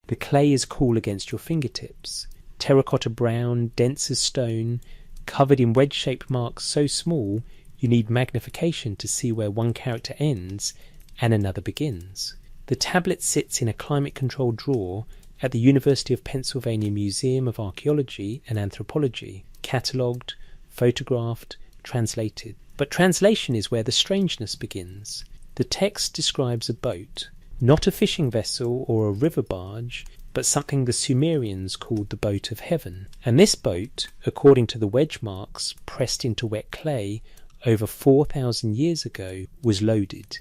The clay is cool against your fingertips, terracotta brown, dense as stone, covered in wedge-shaped marks so small you need magnification to see where one character ends and another begins. The tablet sits in a climate-controlled drawer at the University of Pennsylvania Museum of Archaeology and Anthropology, catalogued, photographed, translated. But translation is where the strangeness begins. The text describes a boat, not a fishing vessel or a river barge, but something the Sumerians called the boat of heaven. And this boat, according to the wedge marks pressed into wet clay over 4,000 years ago, was loaded,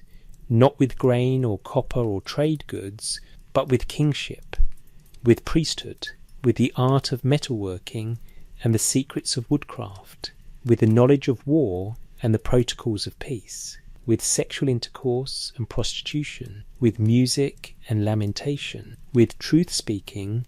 not with grain or copper or trade goods, but with kingship, with priesthood, with the art of metalworking and the secrets of woodcraft, with the knowledge of war and the protocols of peace, with sexual intercourse and prostitution, with music and lamentation, with truth-speaking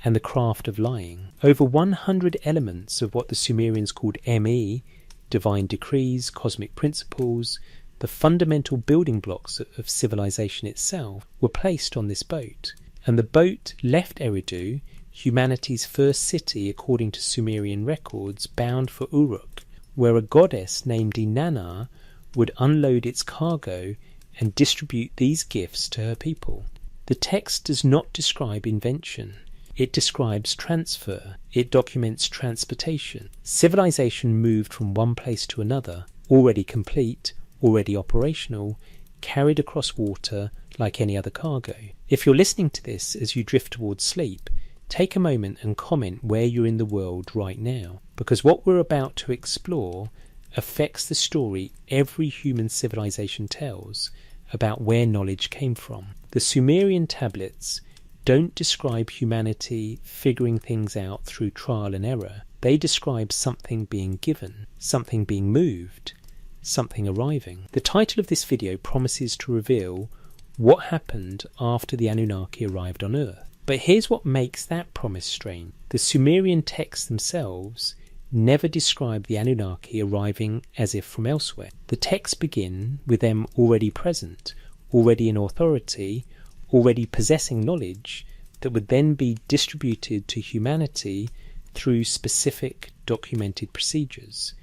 and the craft of lying. Over 100 elements of what the Sumerians called Me, divine decrees, cosmic principles, the fundamental building blocks of civilization itself, were placed on this boat. And the boat left Eridu, humanity's first city according to Sumerian records, bound for Uruk, where a goddess named Inanna would unload its cargo and distribute these gifts to her people. The text does not describe invention. It describes transfer. It documents transportation. Civilization moved from one place to another, already complete, already operational, carried across water like any other cargo. If you're listening to this as you drift towards sleep, take a moment and comment where you're in the world right now, because what we're about to explore affects the story every human civilization tells about where knowledge came from. The Sumerian tablets don't describe humanity figuring things out through trial and error. They describe something being given, something being moved, something arriving. The title of this video promises to reveal what happened after the Anunnaki arrived on Earth. But here's what makes that promise strange. The Sumerian texts themselves never describe the Anunnaki arriving as if from elsewhere. The texts begin with them already present, already in authority, already possessing knowledge that would then be distributed to humanity through specific documented procedures.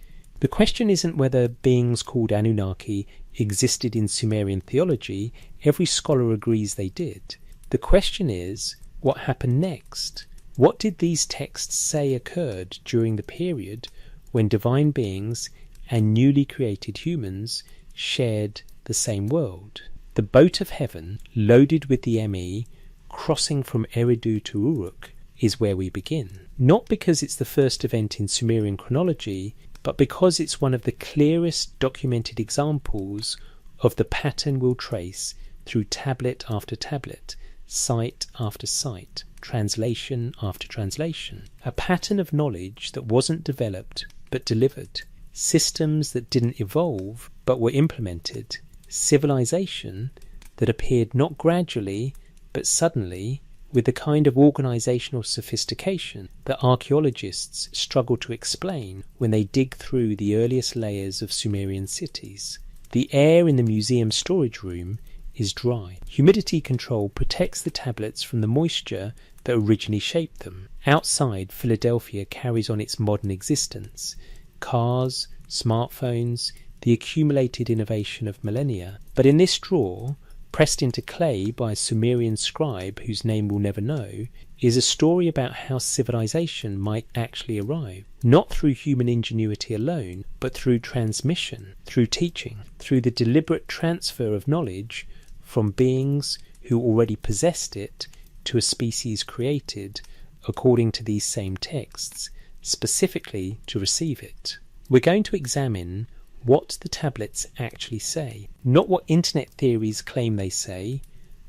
The question isn't whether beings called Anunnaki existed in Sumerian theology. Every scholar agrees they did. The question is, what happened next? What did these texts say occurred during the period when divine beings and newly created humans shared the same world? The boat of heaven, loaded with the Me, crossing from Eridu to Uruk, is where we begin. Not because it's the first event in Sumerian chronology, but because it's one of the clearest documented examples of the pattern we'll trace through tablet after tablet, site after site, translation after translation. A pattern of knowledge that wasn't developed but delivered. Systems that didn't evolve but were implemented. Civilization that appeared not gradually but suddenly, with the kind of organisational sophistication that archaeologists struggle to explain when they dig through the earliest layers of Sumerian cities. The air in the museum storage room is dry. Humidity control protects the tablets from the moisture that originally shaped them. Outside, Philadelphia carries on its modern existence. Cars, smartphones, the accumulated innovation of millennia. But in this drawer, pressed into clay by a Sumerian scribe whose name we'll never know, is a story about how civilization might actually arrive, not through human ingenuity alone, but through transmission, through teaching, through the deliberate transfer of knowledge from beings who already possessed it to a species created according to these same texts, specifically to receive it. We're going to examine what the tablets actually say, not what internet theories claim they say,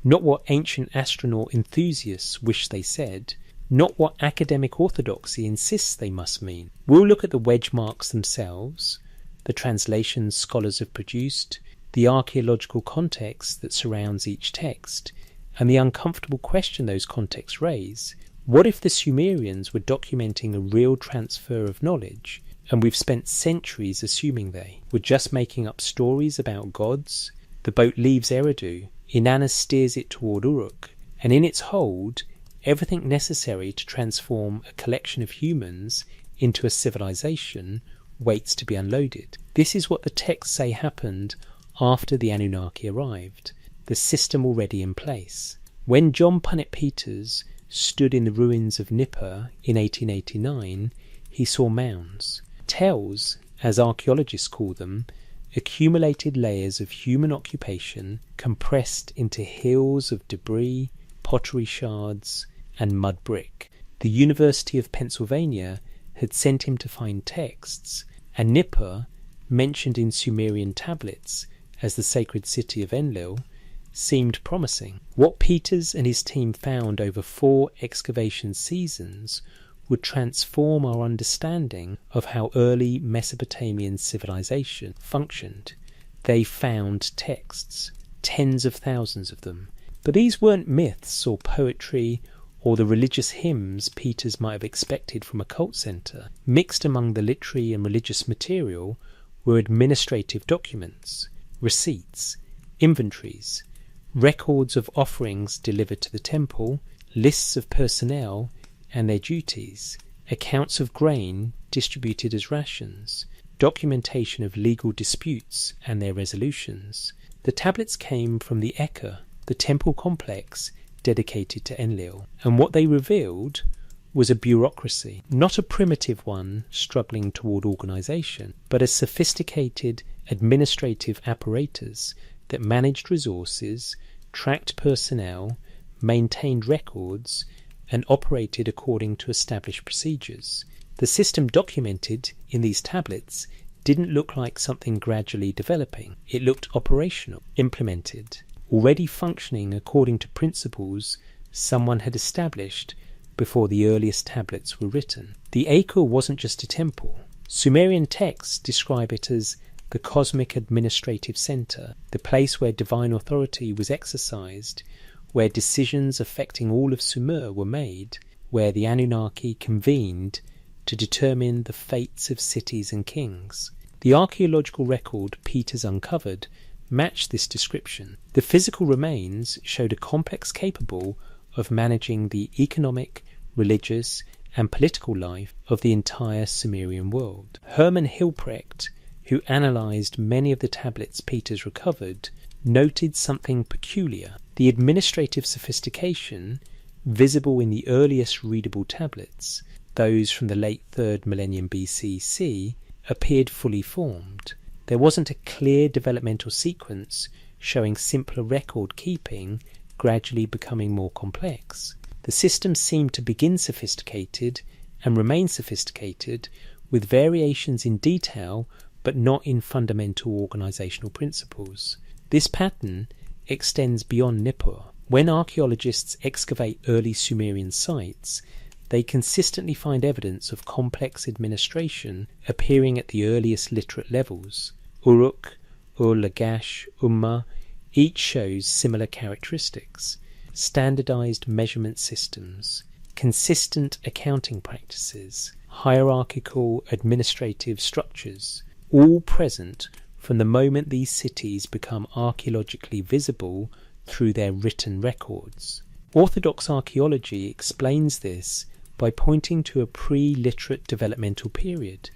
not what ancient astronaut enthusiasts wish they said, not what academic orthodoxy insists they must mean. We'll look at the wedge marks themselves, the translations scholars have produced, the archaeological context that surrounds each text, and the uncomfortable question those contexts raise. What if the Sumerians were documenting a real transfer of knowledge, and we've spent centuries assuming they were just making up stories about gods? The boat leaves Eridu, Inanna steers it toward Uruk, and in its hold, everything necessary to transform a collection of humans into a civilization waits to be unloaded. This is what the texts say happened after the Anunnaki arrived, the system already in place. When John Punnett Peters stood in the ruins of Nippur in 1889, he saw mounds. Tells, as archaeologists call them, accumulated layers of human occupation compressed into hills of debris, pottery shards, and mud brick. The University of Pennsylvania had sent him to find texts, and Nippur, mentioned in Sumerian tablets as the sacred city of Enlil, seemed promising. What Peters and his team found over 4 excavation seasons would transform our understanding of how early Mesopotamian civilization functioned. They found texts, tens of thousands of them. But these weren't myths or poetry or the religious hymns Peters might have expected from a cult centre. Mixed among the literary and religious material were administrative documents, receipts, inventories, records of offerings delivered to the temple, lists of personnel and their duties, accounts of grain distributed as rations, documentation of legal disputes and their resolutions. The tablets came from the Eka, the temple complex dedicated to Enlil, and what they revealed was a bureaucracy, not a primitive one struggling toward organisation, but a sophisticated administrative apparatus that managed resources, tracked personnel, maintained records, and operated according to established procedures. The system documented in these tablets didn't look like something gradually developing. It looked operational, implemented, already functioning according to principles someone had established before the earliest tablets were written. The Eka wasn't just a temple. Sumerian texts describe it as the cosmic administrative centre, the place where divine authority was exercised, where decisions affecting all of Sumer were made, where the Anunnaki convened to determine the fates of cities and kings. The archaeological record Peters uncovered matched this description. The physical remains showed a complex capable of managing the economic, religious, and political life of the entire Sumerian world. Hermann Hilprecht, who analysed many of the tablets Peters recovered, noted something peculiar. The administrative sophistication visible in the earliest readable tablets, those from the late 3rd millennium BC/C, appeared fully formed. There wasn't a clear developmental sequence showing simpler record keeping gradually becoming more complex. The system seemed to begin sophisticated and remain sophisticated, with variations in detail but not in fundamental organisational principles. This pattern extends beyond Nippur. When archaeologists excavate early Sumerian sites, they consistently find evidence of complex administration appearing at the earliest literate levels. Uruk, Ur-Lagash, Umma, each shows similar characteristics: standardized measurement systems, consistent accounting practices, hierarchical administrative structures, all present from the moment these cities become archaeologically visible through their written records. Orthodox archaeology explains this by pointing to a pre-literate developmental period.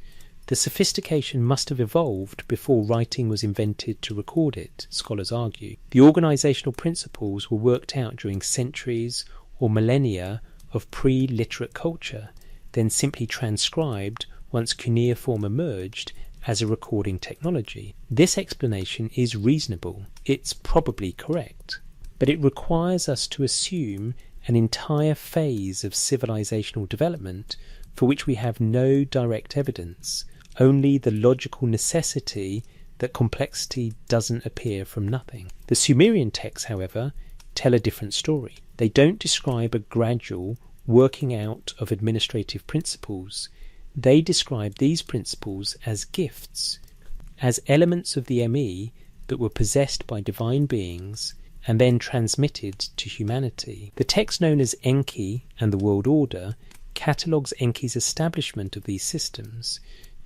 The sophistication must have evolved before writing was invented to record it, scholars argue. The organisational principles were worked out during centuries or millennia of pre-literate culture, then simply transcribed once cuneiform emerged as a recording technology. This explanation is reasonable. It's probably correct. But it requires us to assume an entire phase of civilizational development for which we have no direct evidence, only the logical necessity that complexity doesn't appear from nothing. The Sumerian texts, however, tell a different story. They don't describe a gradual working out of administrative principles. They describe these principles as gifts, as elements of the ME that were possessed by divine beings and then transmitted to humanity. The text known as Enki and the World Order catalogues Enki's establishment of these systems,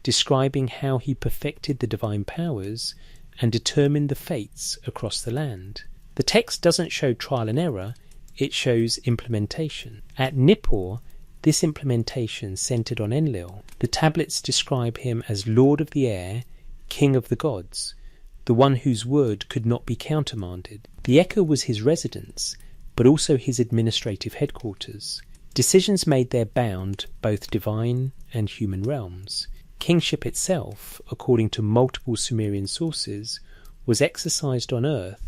describing how he perfected the divine powers and determined the fates across the land. The text doesn't show trial and error, it shows implementation. At Nippur, this implementation centered on Enlil. The tablets describe him as Lord of the Air, King of the Gods, the one whose word could not be countermanded. The Eka was his residence, but also his administrative headquarters. Decisions made there bound both divine and human realms. Kingship itself, according to multiple Sumerian sources, was exercised on earth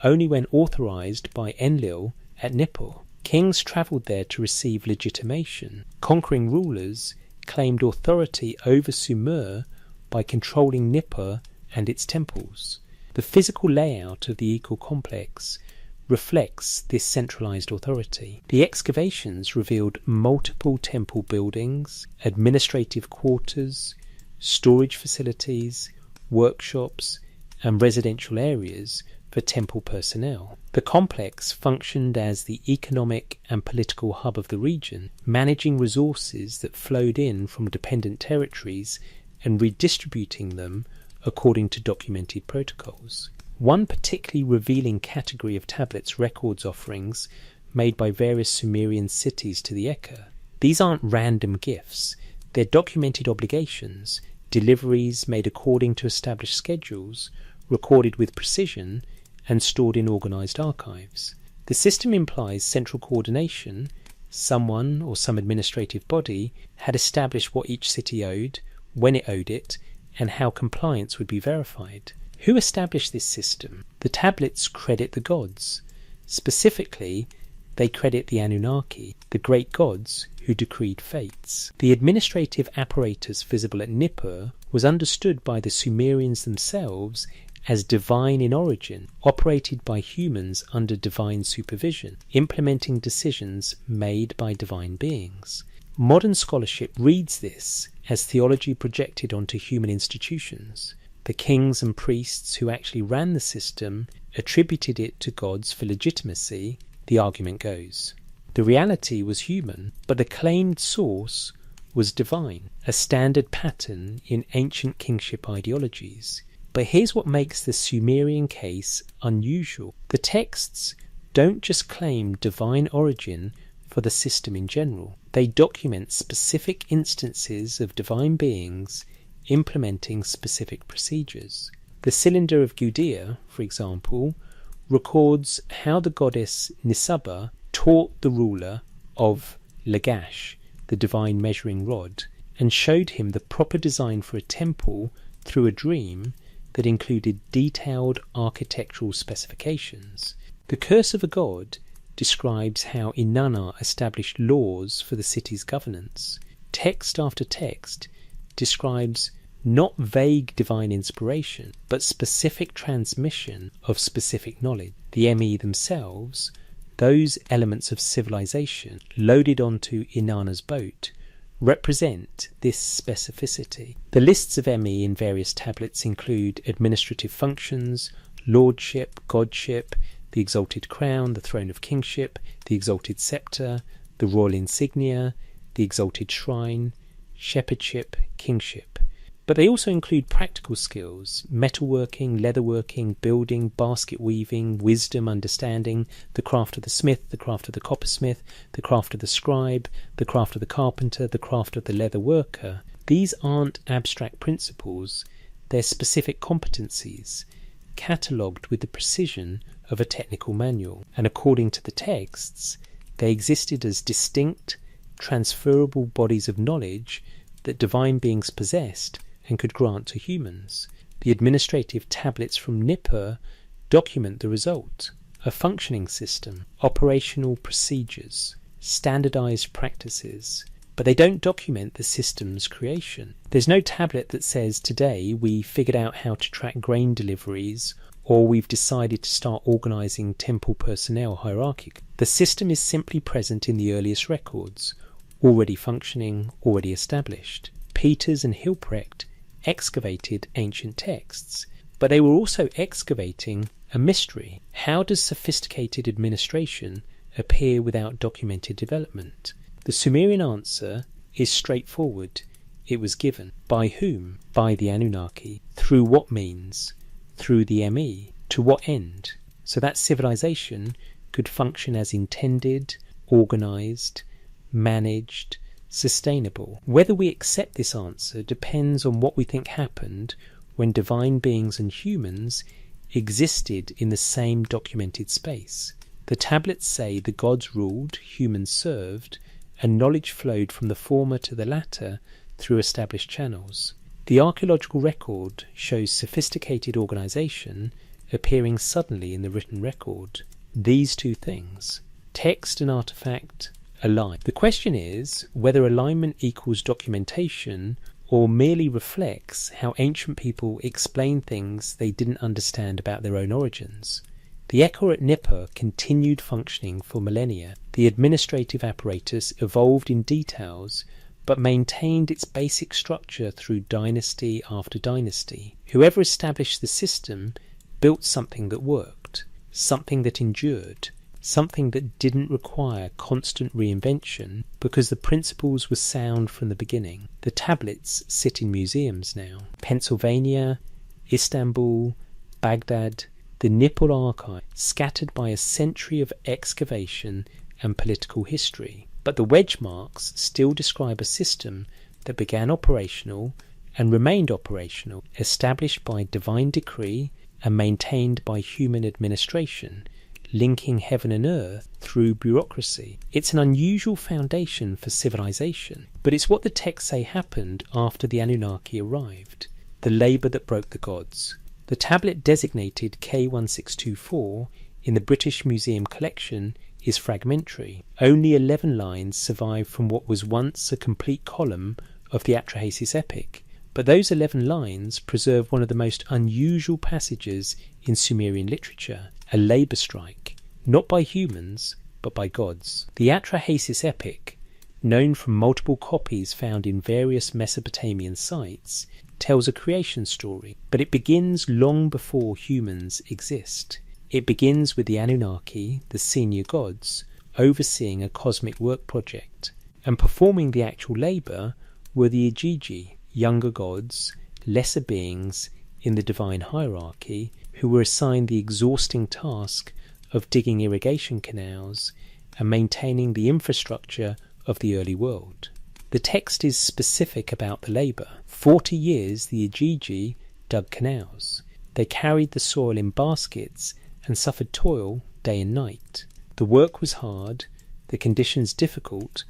only when authorized by Enlil at Nippur. Kings travelled there to receive legitimation. Conquering rulers claimed authority over Sumer by controlling Nippur and its temples. The physical layout of the equal complex reflects this centralized authority. The excavations revealed multiple temple buildings, administrative quarters, storage facilities, workshops, and residential areas for temple personnel. The complex functioned as the economic and political hub of the region, managing resources that flowed in from dependent territories and redistributing them according to documented protocols. One particularly revealing category of tablets records offerings made by various Sumerian cities to the Eka. These aren't random gifts, they're documented obligations, deliveries made according to established schedules, recorded with precision, and stored in organized archives. The system implies central coordination. Someone or some administrative body had established what each city owed, when it owed it, and how compliance would be verified. Who established this system? The tablets credit the gods. Specifically, they credit the Anunnaki, the great gods who decreed fates. The administrative apparatus visible at Nippur was understood by the Sumerians themselves as divine in origin, operated by humans under divine supervision, implementing decisions made by divine beings. Modern scholarship reads this as theology projected onto human institutions. The kings and priests who actually ran the system attributed it to gods for legitimacy, the argument goes. The reality was human, but the claimed source was divine, a standard pattern in ancient kingship ideologies. But here's what makes the Sumerian case unusual. The texts don't just claim divine origin for the system in general. They document specific instances of divine beings implementing specific procedures. The Cylinder of Gudea, for example, records how the goddess Nisaba taught the ruler of Lagash, the divine measuring rod, and showed him the proper design for a temple through a dream that included detailed architectural specifications. The Curse of a God describes how Inanna established laws for the city's governance. Text after text describes not vague divine inspiration, but specific transmission of specific knowledge. The Emi themselves, those elements of civilization loaded onto Inanna's boat, represent this specificity. The lists of Emi in various tablets include administrative functions, lordship, godship, the exalted crown, the throne of kingship, the exalted scepter, the royal insignia, the exalted shrine, shepherdship, kingship. But they also include practical skills, metalworking, leatherworking, building, basket weaving, wisdom, understanding, the craft of the smith, the craft of the coppersmith, the craft of the scribe, the craft of the carpenter, the craft of the leather worker. These aren't abstract principles, they're specific competencies, catalogued with the precision of a technical manual. And according to the texts, they existed as distinct, transferable bodies of knowledge that divine beings possessed and could grant to humans. The administrative tablets from Nippur document the result: a functioning system, operational procedures, standardized practices, but they don't document the system's creation. There's no tablet that says, today we figured out how to track grain deliveries, or we've decided to start organizing temple personnel hierarchically. The system is simply present in the earliest records, already functioning, already established. Peters and Hilprecht excavated ancient texts, but they were also excavating a mystery. How does sophisticated administration appear without documented development? The Sumerian answer is straightforward. It was given. By whom? By the Anunnaki. Through what means? Through the ME. To what end? So that civilization could function as intended, organised, managed, sustainable. Whether we accept this answer depends on what we think happened when divine beings and humans existed in the same documented space. The tablets say the gods ruled, humans served, and knowledge flowed from the former to the latter through established channels. The archaeological record shows sophisticated organisation appearing suddenly in the written record. These two things, text and artefact, align. The question is whether alignment equals documentation or merely reflects how ancient people explain things they didn't understand about their own origins. The Echo at Nippur continued functioning for millennia. The administrative apparatus evolved in details but maintained its basic structure through dynasty after dynasty. Whoever established the system built something that worked, something that endured, something that didn't require constant reinvention because the principles were sound from the beginning. The tablets sit in museums now. Pennsylvania, Istanbul, Baghdad, the Nippur archive, scattered by a century of excavation and political history. But the wedge marks still describe a system that began operational and remained operational, established by divine decree and maintained by human administration, linking heaven and earth through bureaucracy. It's an unusual foundation for civilization, but it's what the texts say happened after the Anunnaki arrived, the labour that broke the gods. The tablet designated K1624 in the British Museum collection is fragmentary. Only 11 lines survive from what was once a complete column of the Atrahasis epic, but those 11 lines preserve one of the most unusual passages in Sumerian literature, a labour strike, not by humans, but by gods. The Atrahasis epic, known from multiple copies found in various Mesopotamian sites, tells a creation story, but it begins long before humans exist. It begins with the Anunnaki, the senior gods, overseeing a cosmic work project, and performing the actual labour were the Igigi, younger gods, lesser beings in the divine hierarchy, who were assigned the exhausting task of digging irrigation canals and maintaining the infrastructure of the early world. The text is specific about the labour. 40 years the Igigi dug canals. They carried the soil in baskets and suffered toil day and night. The work was hard, the conditions difficult,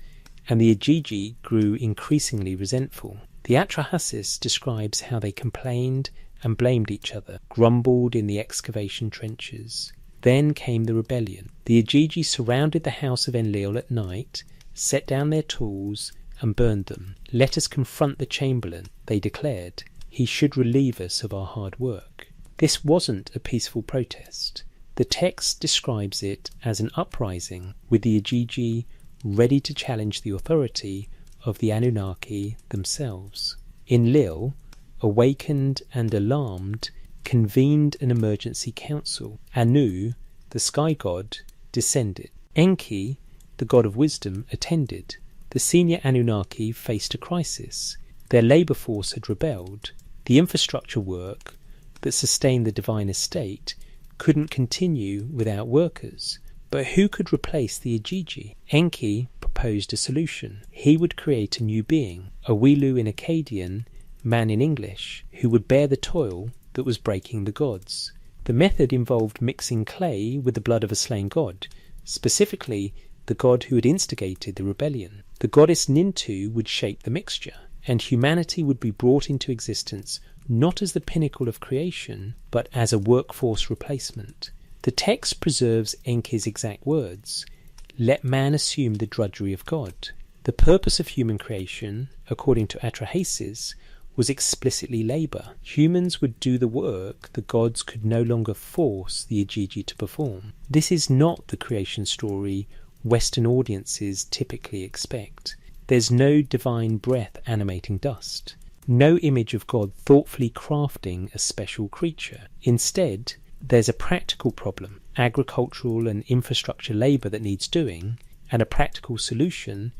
and the Igigi grew increasingly resentful. The Atrahasis describes how they complained and blamed each other, grumbled in the excavation trenches. Then came the rebellion. The Igigi surrounded the house of Enlil at night, set down their tools, and burned them. "Let us confront the Chamberlain," they declared. "He should relieve us of our hard work." This wasn't a peaceful protest. The text describes it as an uprising, with the Igigi ready to challenge the authority of the Anunnaki themselves. Enlil, awakened and alarmed, convened an emergency council. Anu, the sky god, descended. Enki, the god of wisdom, attended. The senior Anunnaki faced a crisis. Their labour force had rebelled. The infrastructure work that sustained the divine estate couldn't continue without workers. But who could replace the Igigi? Enki proposed a solution. He would create a new being, a Welu in Akkadian, man in English, who would bear the toil that was breaking the gods. The method involved mixing clay with the blood of a slain god, specifically the god who had instigated the rebellion. The goddess Nintu would shape the mixture, and humanity would be brought into existence not as the pinnacle of creation, but as a workforce replacement. The text preserves Enki's exact words: "Let man assume the drudgery of God." The purpose of human creation, according to Atrahasis, was explicitly labour. Humans would do the work the gods could no longer force the Igigi to perform. This is not the creation story Western audiences typically expect. There's no divine breath animating dust. No image of God thoughtfully crafting a special creature. Instead, there's a practical problem, agricultural and infrastructure labour that needs doing, and a practical solution,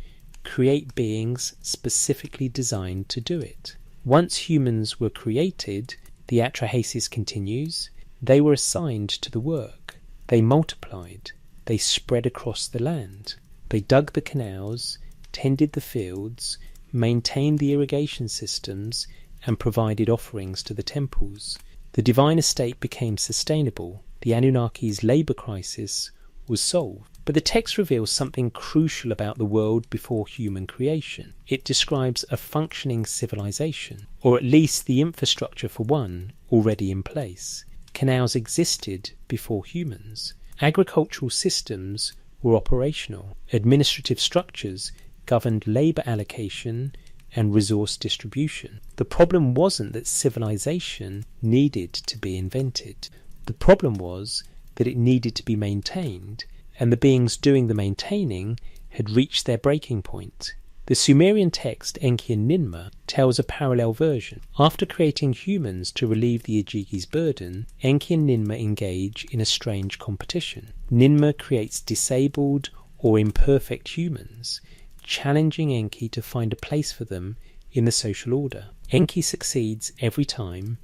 create beings specifically designed to do it. Once humans were created, the Atrahasis continues, they were assigned to the work. They multiplied. they spread across the land. They dug the canals, tended the fields, maintained the irrigation systems, and provided offerings to the temples. The divine estate became sustainable. The Anunnaki's labour crisis was solved. But the text reveals something crucial about the world before human creation. It describes a functioning civilization, or at least the infrastructure for one already in place. Canals existed before humans. Agricultural systems were operational. Administrative structures governed labour allocation and resource distribution. The problem wasn't that civilization needed to be invented. The problem was that it needed to be maintained, and the beings doing the maintaining had reached their breaking point. The Sumerian text Enki and Ninmah tells a parallel version. After creating humans to relieve the Ojigi's burden, Enki and Ninmah engage in a strange competition. Ninmah creates disabled or imperfect humans, challenging Enki to find a place for them in the social order. Enki succeeds every time.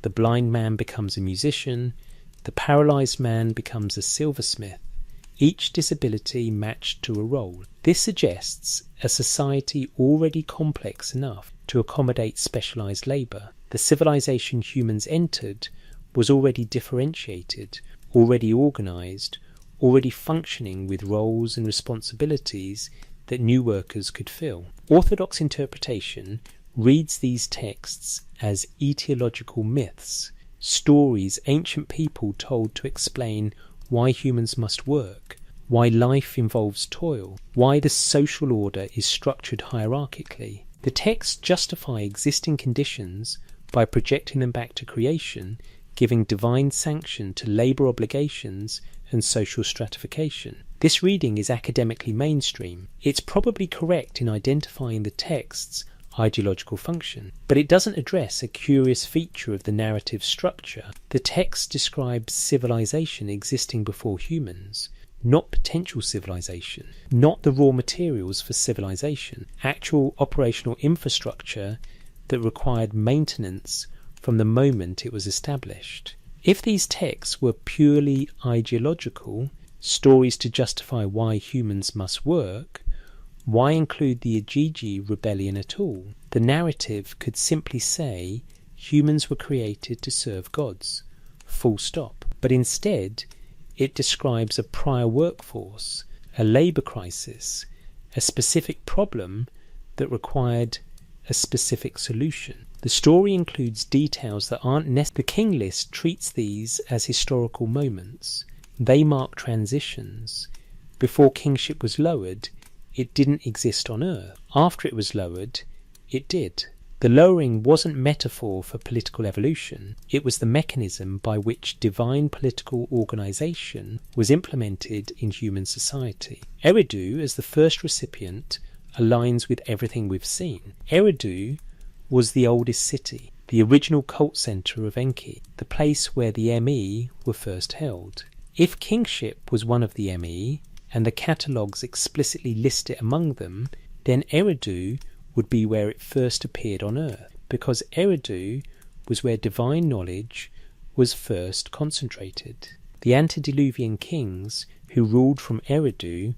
The blind man becomes a musician, the paralysed man becomes a silversmith, each disability matched to a role. This suggests a society already complex enough to accommodate specialised labour. The civilization humans entered was already differentiated, already organised, already functioning with roles and responsibilities that new workers could fill. Orthodox interpretation reads these texts as etiological myths, stories ancient people told to explain why humans must work, why life involves toil, why the social order is structured hierarchically. The texts justify existing conditions by projecting them back to creation, giving divine sanction to labour obligations and social stratification. This reading is academically mainstream. It's probably correct in identifying the text's ideological function, but it doesn't address a curious feature of the narrative structure. The text describes civilization existing before humans, not potential civilization, not the raw materials for civilization, actual operational infrastructure that required maintenance from the moment it was established. If these texts were purely ideological, stories to justify why humans must work, why include the Ojiji rebellion at all? The narrative could simply say humans were created to serve gods, full stop. But instead, it describes a prior workforce, a labour crisis, a specific problem that required a specific solution. The story includes details that aren't necessary. The king list treats these as historical moments. They mark transitions. Before kingship was lowered, it didn't exist on Earth. After it was lowered, it did. The lowering wasn't metaphor for political evolution. It was the mechanism by which divine political organisation was implemented in human society. Eridu, as the first recipient, aligns with everything we've seen. Eridu was the oldest city, the original cult centre of Enki, the place where the Me were first held. If kingship was one of the Me, and the catalogues explicitly list it among them, then Eridu would be where it first appeared on Earth, because Eridu was where divine knowledge was first concentrated. The antediluvian kings who ruled from Eridu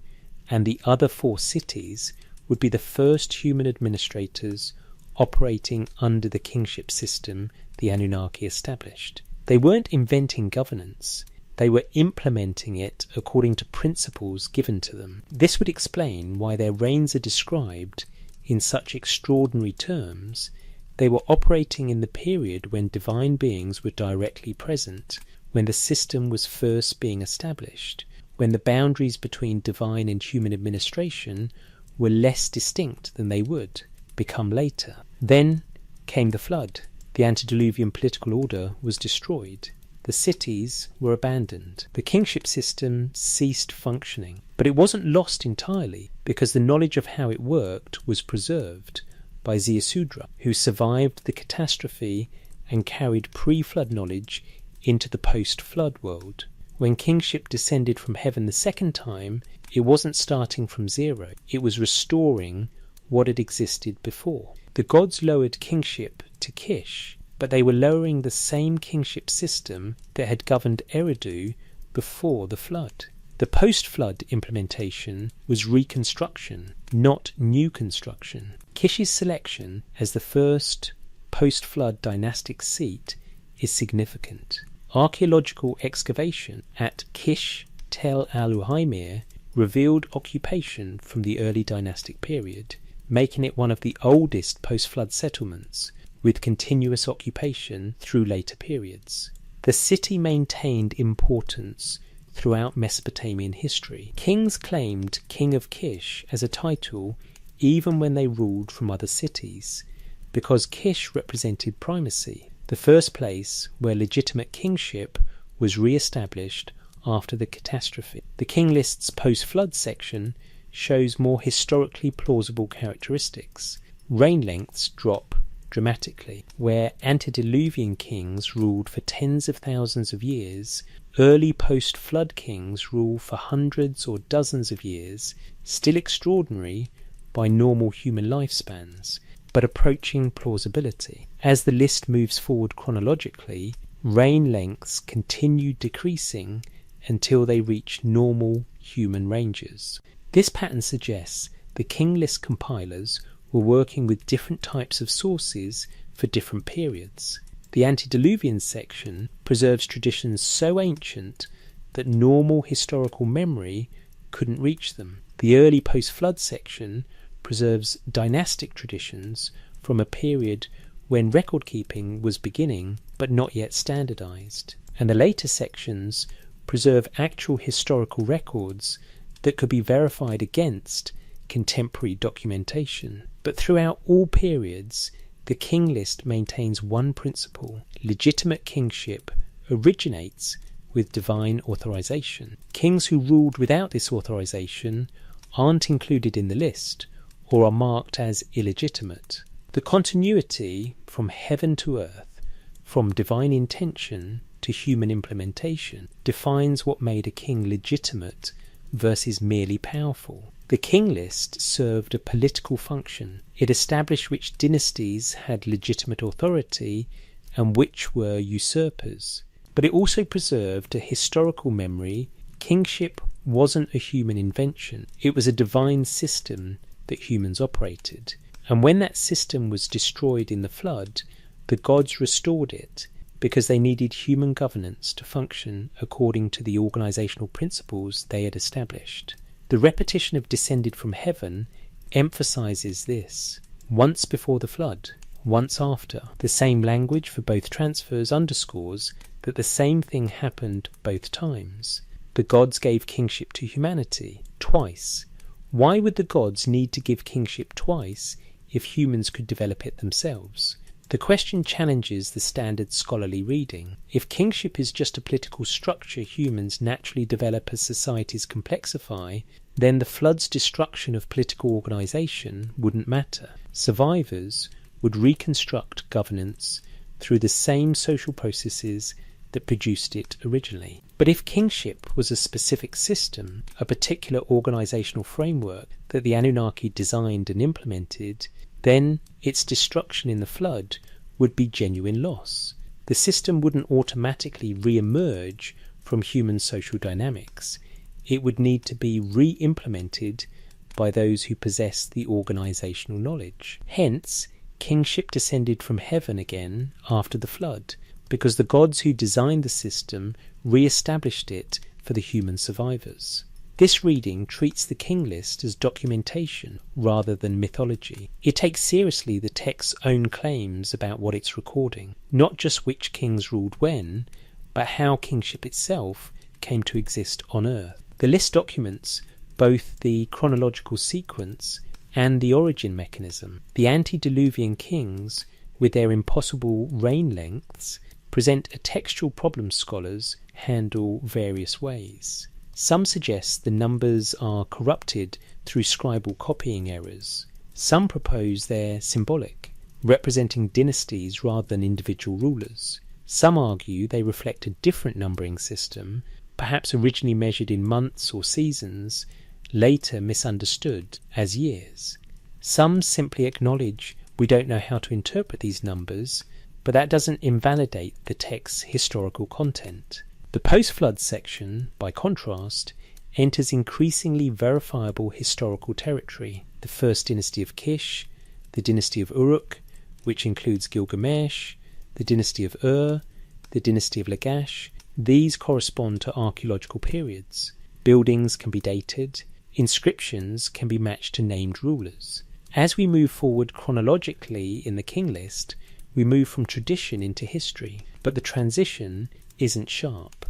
and the other 4 cities would be the first human administrators operating under the kingship system the Anunnaki established. They weren't inventing governance. They were implementing it according to principles given to them. This would explain why their reigns are described in such extraordinary terms. They were operating in the period when divine beings were directly present, when the system was first being established, when the boundaries between divine and human administration were less distinct than they would become later. Then came the flood. The antediluvian political order was destroyed. The cities were abandoned. The kingship system ceased functioning. But it wasn't lost entirely, because the knowledge of how it worked was preserved by Ziusudra, who survived the catastrophe and carried pre-flood knowledge into the post-flood world. When kingship descended from heaven the second time, it wasn't starting from zero. It was restoring what had existed before. The gods lowered kingship to Kish, but they were lowering the same kingship system that had governed Eridu before the flood. The post-flood implementation was reconstruction, not new construction. Kish's selection as the first post-flood dynastic seat is significant. Archaeological excavation at Kish Tel al-Uhaymir revealed occupation from the early dynastic period, making it one of the oldest post-flood settlements, with continuous occupation through later periods. The city maintained importance throughout Mesopotamian history. Kings claimed King of Kish as a title even when they ruled from other cities, because Kish represented primacy, the first place where legitimate kingship was re-established after the catastrophe. The king list's post-flood section shows more historically plausible characteristics. Reign lengths drop dramatically. Where antediluvian kings ruled for tens of thousands of years, early post-flood kings rule for hundreds or dozens of years, still extraordinary by normal human lifespans, but approaching plausibility. As the list moves forward chronologically, reign lengths continue decreasing until they reach normal human ranges. This pattern suggests the king list compilers were working with different types of sources for different periods. The antediluvian section preserves traditions so ancient that normal historical memory couldn't reach them. The early post-flood section preserves dynastic traditions from a period when record-keeping was beginning but not yet standardized. And the later sections preserve actual historical records that could be verified against contemporary documentation. But throughout all periods, the king list maintains one principle: legitimate kingship originates with divine authorization. Kings who ruled without this authorization aren't included in the list or are marked as illegitimate. The continuity from heaven to earth, from divine intention to human implementation, defines what made a king legitimate versus merely powerful. The king list served a political function. It established which dynasties had legitimate authority and which were usurpers. But it also preserved a historical memory. Kingship wasn't a human invention. It was a divine system that humans operated. And when that system was destroyed in the flood, the gods restored it because they needed human governance to function according to the organizational principles they had established. The repetition of descended from heaven emphasizes this. Once before the flood, once after. The same language for both transfers underscores that the same thing happened both times. The gods gave kingship to humanity twice. Why would the gods need to give kingship twice if humans could develop it themselves? The question challenges the standard scholarly reading. If kingship is just a political structure humans naturally develop as societies complexify, then the flood's destruction of political organisation wouldn't matter. Survivors would reconstruct governance through the same social processes that produced it originally. But if kingship was a specific system, a particular organisational framework that the Anunnaki designed and implemented, then its destruction in the flood would be genuine loss. The system wouldn't automatically re-emerge from human social dynamics. It would need to be re-implemented by those who possess the organisational knowledge. Hence, kingship descended from heaven again after the flood, because the gods who designed the system re-established it for the human survivors. This reading treats the king list as documentation rather than mythology. It takes seriously the text's own claims about what it's recording, not just which kings ruled when, but how kingship itself came to exist on Earth. The list documents both the chronological sequence and the origin mechanism. The antediluvian kings, with their impossible reign lengths, present a textual problem scholars handle various ways. Some suggest the numbers are corrupted through scribal copying errors. Some propose they're symbolic, representing dynasties rather than individual rulers. Some argue they reflect a different numbering system, perhaps originally measured in months or seasons, later misunderstood as years. Some simply acknowledge we don't know how to interpret these numbers, but that doesn't invalidate the text's historical content. The post-flood section, by contrast, enters increasingly verifiable historical territory. The first dynasty of Kish, the dynasty of Uruk, which includes Gilgamesh, the dynasty of Ur, the dynasty of Lagash, these correspond to archaeological periods. Buildings can be dated, inscriptions can be matched to named rulers. As we move forward chronologically in the king list, we move from tradition into history, but the transition isn't sharp.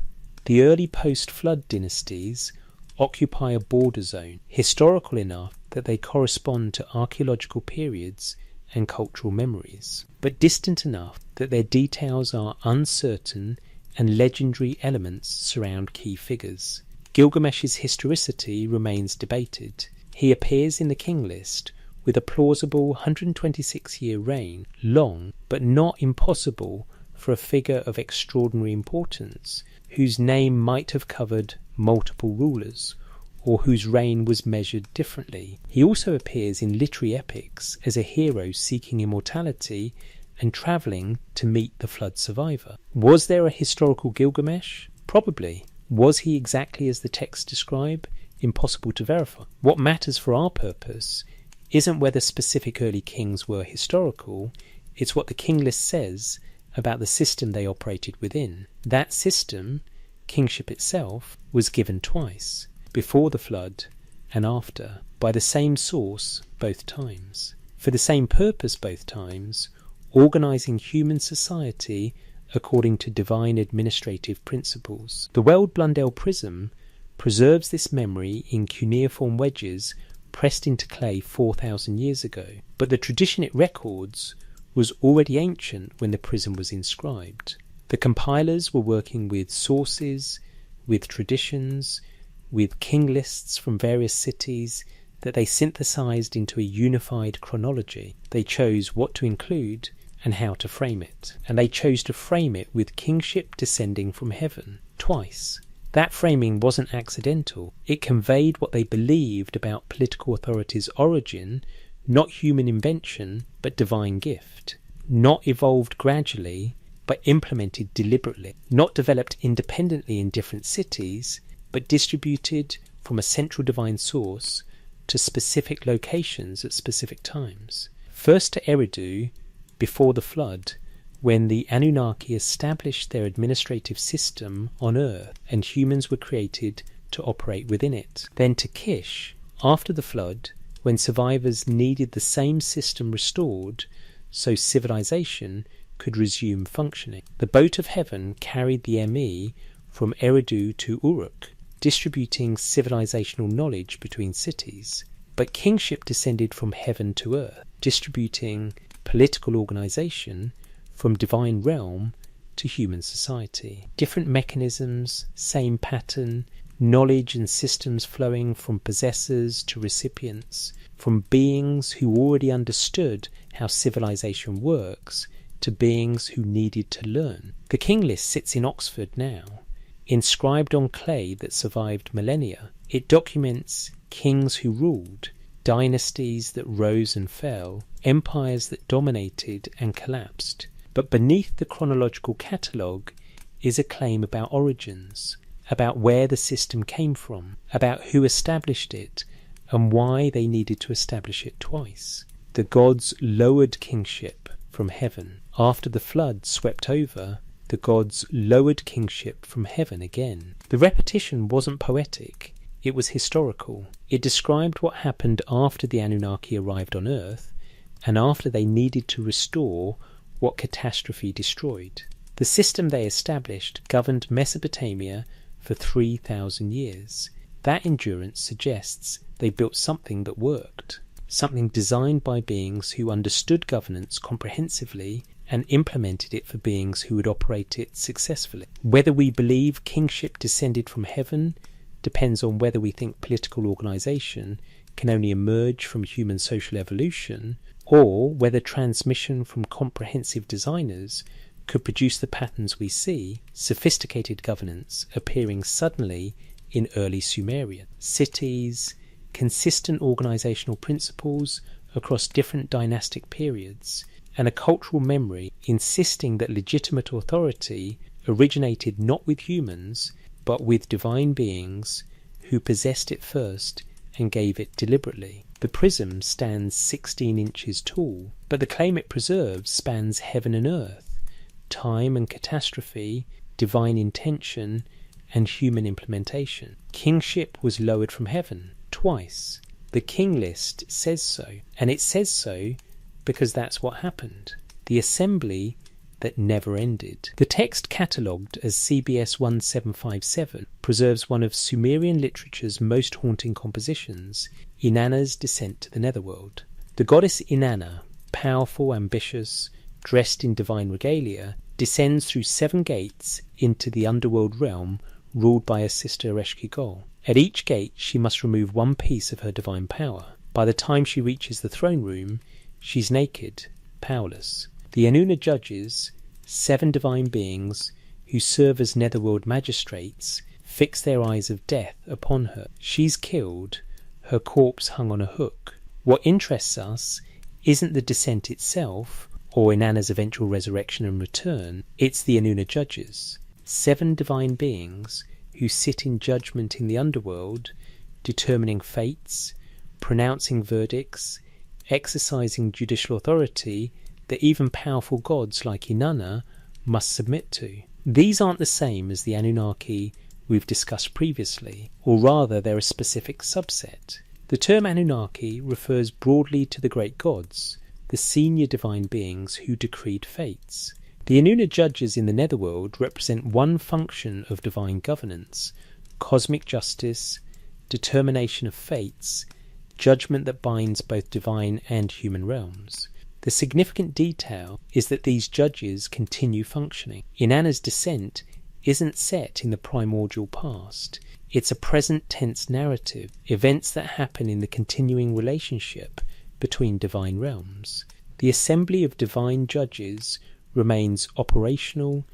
The early post-flood dynasties occupy a border zone, historical enough that they correspond to archaeological periods and cultural memories, but distant enough that their details are uncertain and legendary elements surround key figures. Gilgamesh's historicity remains debated. He appears in the king list with a plausible 126-year reign, long but not impossible for a figure of extraordinary importance, whose name might have covered multiple rulers, or whose reign was measured differently. He also appears in literary epics as a hero seeking immortality and travelling to meet the flood survivor. Was there a historical Gilgamesh? Probably. Was he exactly as the texts describe? Impossible to verify. What matters for our purpose isn't whether specific early kings were historical, it's what the king list says about the system they operated within. That system, kingship itself, was given twice, before the flood and after, by the same source both times, for the same purpose both times, organising human society according to divine administrative principles. The Weld-Blundell prism preserves this memory in cuneiform wedges pressed into clay 4,000 years ago, but the tradition it records was already ancient when the prism was inscribed. The compilers were working with sources, with traditions, with king lists from various cities that they synthesized into a unified chronology. They chose what to include and how to frame it. And they chose to frame it with kingship descending from heaven, twice. That framing wasn't accidental. It conveyed what they believed about political authority's origin, not human invention, but divine gift. Not evolved gradually, but implemented deliberately. Not developed independently in different cities, but distributed from a central divine source to specific locations at specific times. First to Eridu, before the flood, when the Anunnaki established their administrative system on Earth and humans were created to operate within it. Then to Kish, after the flood, when survivors needed the same system restored so civilization could resume functioning. The boat of heaven carried the ME from Eridu to Uruk, distributing civilizational knowledge between cities. But kingship descended from heaven to earth, distributing political organization from divine realm to human society. Different mechanisms, same pattern, knowledge and systems flowing from possessors to recipients, from beings who already understood how civilization works to beings who needed to learn. The king list sits in Oxford now, inscribed on clay that survived millennia. It documents kings who ruled, dynasties that rose and fell, empires that dominated and collapsed. But beneath the chronological catalogue is a claim about origins, about where the system came from, about who established it, and why they needed to establish it twice. The gods lowered kingship from heaven. After the flood swept over, the gods lowered kingship from heaven again. The repetition wasn't poetic, it was historical. It described what happened after the Anunnaki arrived on Earth, and after they needed to restore what catastrophe destroyed. The system they established governed Mesopotamia for 3,000 years. That endurance suggests they built something that worked, something designed by beings who understood governance comprehensively and implemented it for beings who would operate it successfully. Whether we believe kingship descended from heaven depends on whether we think political organization can only emerge from human social evolution, or whether transmission from comprehensive designers could produce the patterns we see, sophisticated governance appearing suddenly in early Sumerian. Cities, consistent organizational principles across different dynastic periods, and a cultural memory insisting that legitimate authority originated not with humans, but with divine beings who possessed it first and gave it deliberately. The prism stands 16 inches tall, but the claim it preserves spans heaven and earth, time and catastrophe, divine intention, and human implementation. Kingship was lowered from heaven twice. The king list says so, and it says so because that's what happened. The assembly that never ended. The text catalogued as CBS 1757 preserves one of Sumerian literature's most haunting compositions, Inanna's Descent to the Netherworld. The goddess Inanna, powerful, ambitious, dressed in divine regalia, descends through 7 gates into the underworld realm ruled by her sister Ereshkigal. At each gate she must remove one piece of her divine power. By the time she reaches the throne room, she's naked, powerless. The Anunnaki judges, 7 divine beings who serve as netherworld magistrates, fix their eyes of death upon her. She's killed, her corpse hung on a hook. What interests us isn't the descent itself, or Inanna's eventual resurrection and return, it's the Anunnaki judges, 7 divine beings who sit in judgment in the underworld, determining fates, pronouncing verdicts, exercising judicial authority that even powerful gods like Inanna must submit to. These aren't the same as the Anunnaki we've discussed previously, or rather they're a specific subset. The term Anunnaki refers broadly to the great gods, the senior divine beings who decreed fates. The Anunnaki judges in the netherworld represent one function of divine governance, cosmic justice, determination of fates, judgment that binds both divine and human realms. The significant detail is that these judges continue functioning. Inanna's descent isn't set in the primordial past. It's a present tense narrative, events that happen in the continuing relationship between divine realms. The assembly of divine judges remains operational,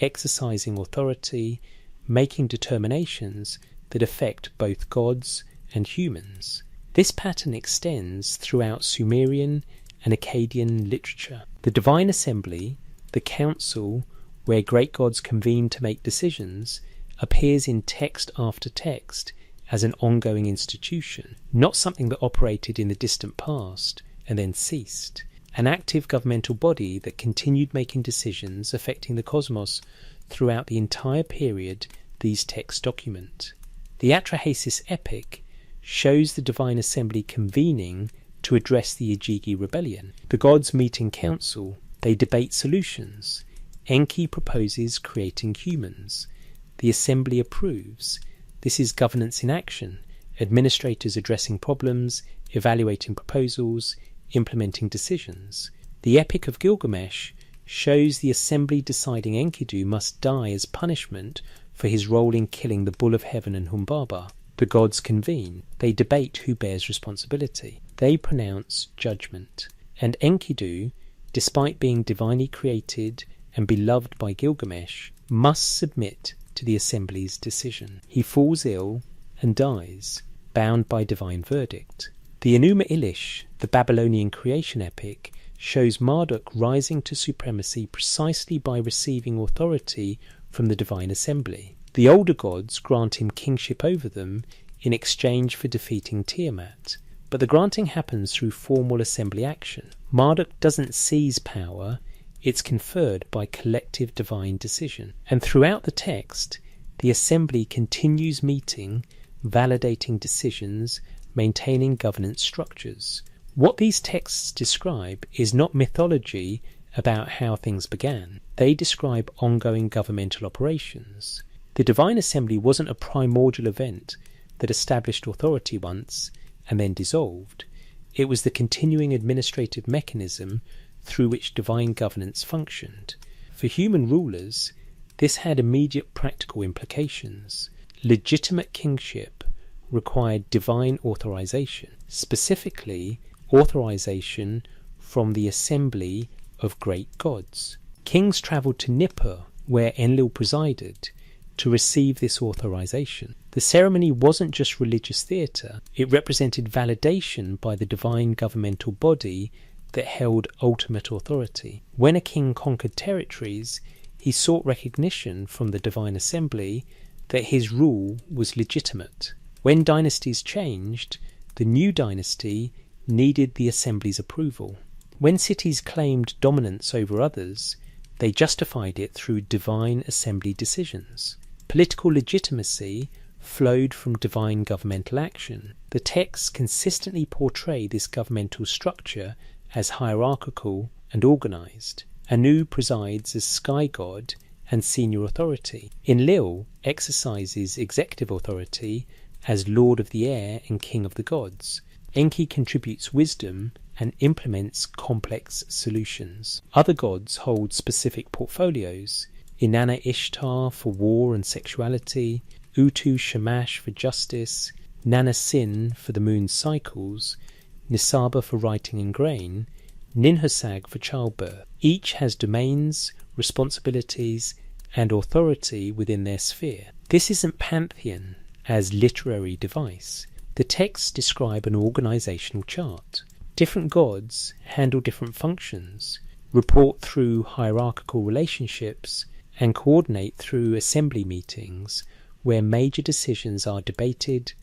exercising authority, making determinations that affect both gods and humans. This pattern extends throughout Sumerian and Akkadian literature. The divine assembly, the council where great gods convene to make decisions, appears in text after text as an ongoing institution, not something that operated in the distant past and then ceased. An active governmental body that continued making decisions affecting the cosmos throughout the entire period these texts document. The Atrahasis epic shows the divine assembly convening to address the Ijigi rebellion. The gods meet in council, they debate solutions. Enki proposes creating humans. The assembly approves. This is governance in action, administrators addressing problems, evaluating proposals, implementing decisions. The Epic of Gilgamesh shows the assembly deciding Enkidu must die as punishment for his role in killing the bull of heaven and Humbaba. The gods convene. They debate who bears responsibility. They pronounce judgment. And Enkidu, despite being divinely created and beloved by Gilgamesh, must submit to the assembly's decision. He falls ill and dies, bound by divine verdict. The Enuma Elish, the Babylonian creation epic, shows Marduk rising to supremacy precisely by receiving authority from the divine assembly. The older gods grant him kingship over them in exchange for defeating Tiamat, but the granting happens through formal assembly action. Marduk doesn't seize power, it's conferred by collective divine decision. And throughout the text, the assembly continues meeting, validating decisions, maintaining governance structures. What these texts describe is not mythology about how things began. They describe ongoing governmental operations. The divine assembly wasn't a primordial event that established authority once and then dissolved. It was the continuing administrative mechanism through which divine governance functioned. For human rulers, this had immediate practical implications. Legitimate kingship required divine authorization, specifically authorization from the assembly of great gods. Kings travelled to Nippur, where Enlil presided, to receive this authorization. The ceremony wasn't just religious theatre, it represented validation by the divine governmental body that held ultimate authority. When a king conquered territories, he sought recognition from the divine assembly that his rule was legitimate. When dynasties changed, the new dynasty needed the assembly's approval. When cities claimed dominance over others, they justified it through divine assembly decisions. Political legitimacy flowed from divine governmental action. The texts consistently portray this governmental structure as hierarchical and organized. Anu presides as sky god and senior authority. Enlil exercises executive authority as lord of the air and king of the gods. Enki contributes wisdom and implements complex solutions. Other gods hold specific portfolios. Inanna Ishtar for war and sexuality, Utu Shamash for justice, Nana Sin for the moon's cycles, Nisaba for writing and grain, Ninhursag for childbirth. Each has domains, responsibilities, and authority within their sphere. This isn't pantheon as literary device. The texts describe an organizational chart. Different gods handle different functions, report through hierarchical relationships, and coordinate through assembly meetings where major decisions are debated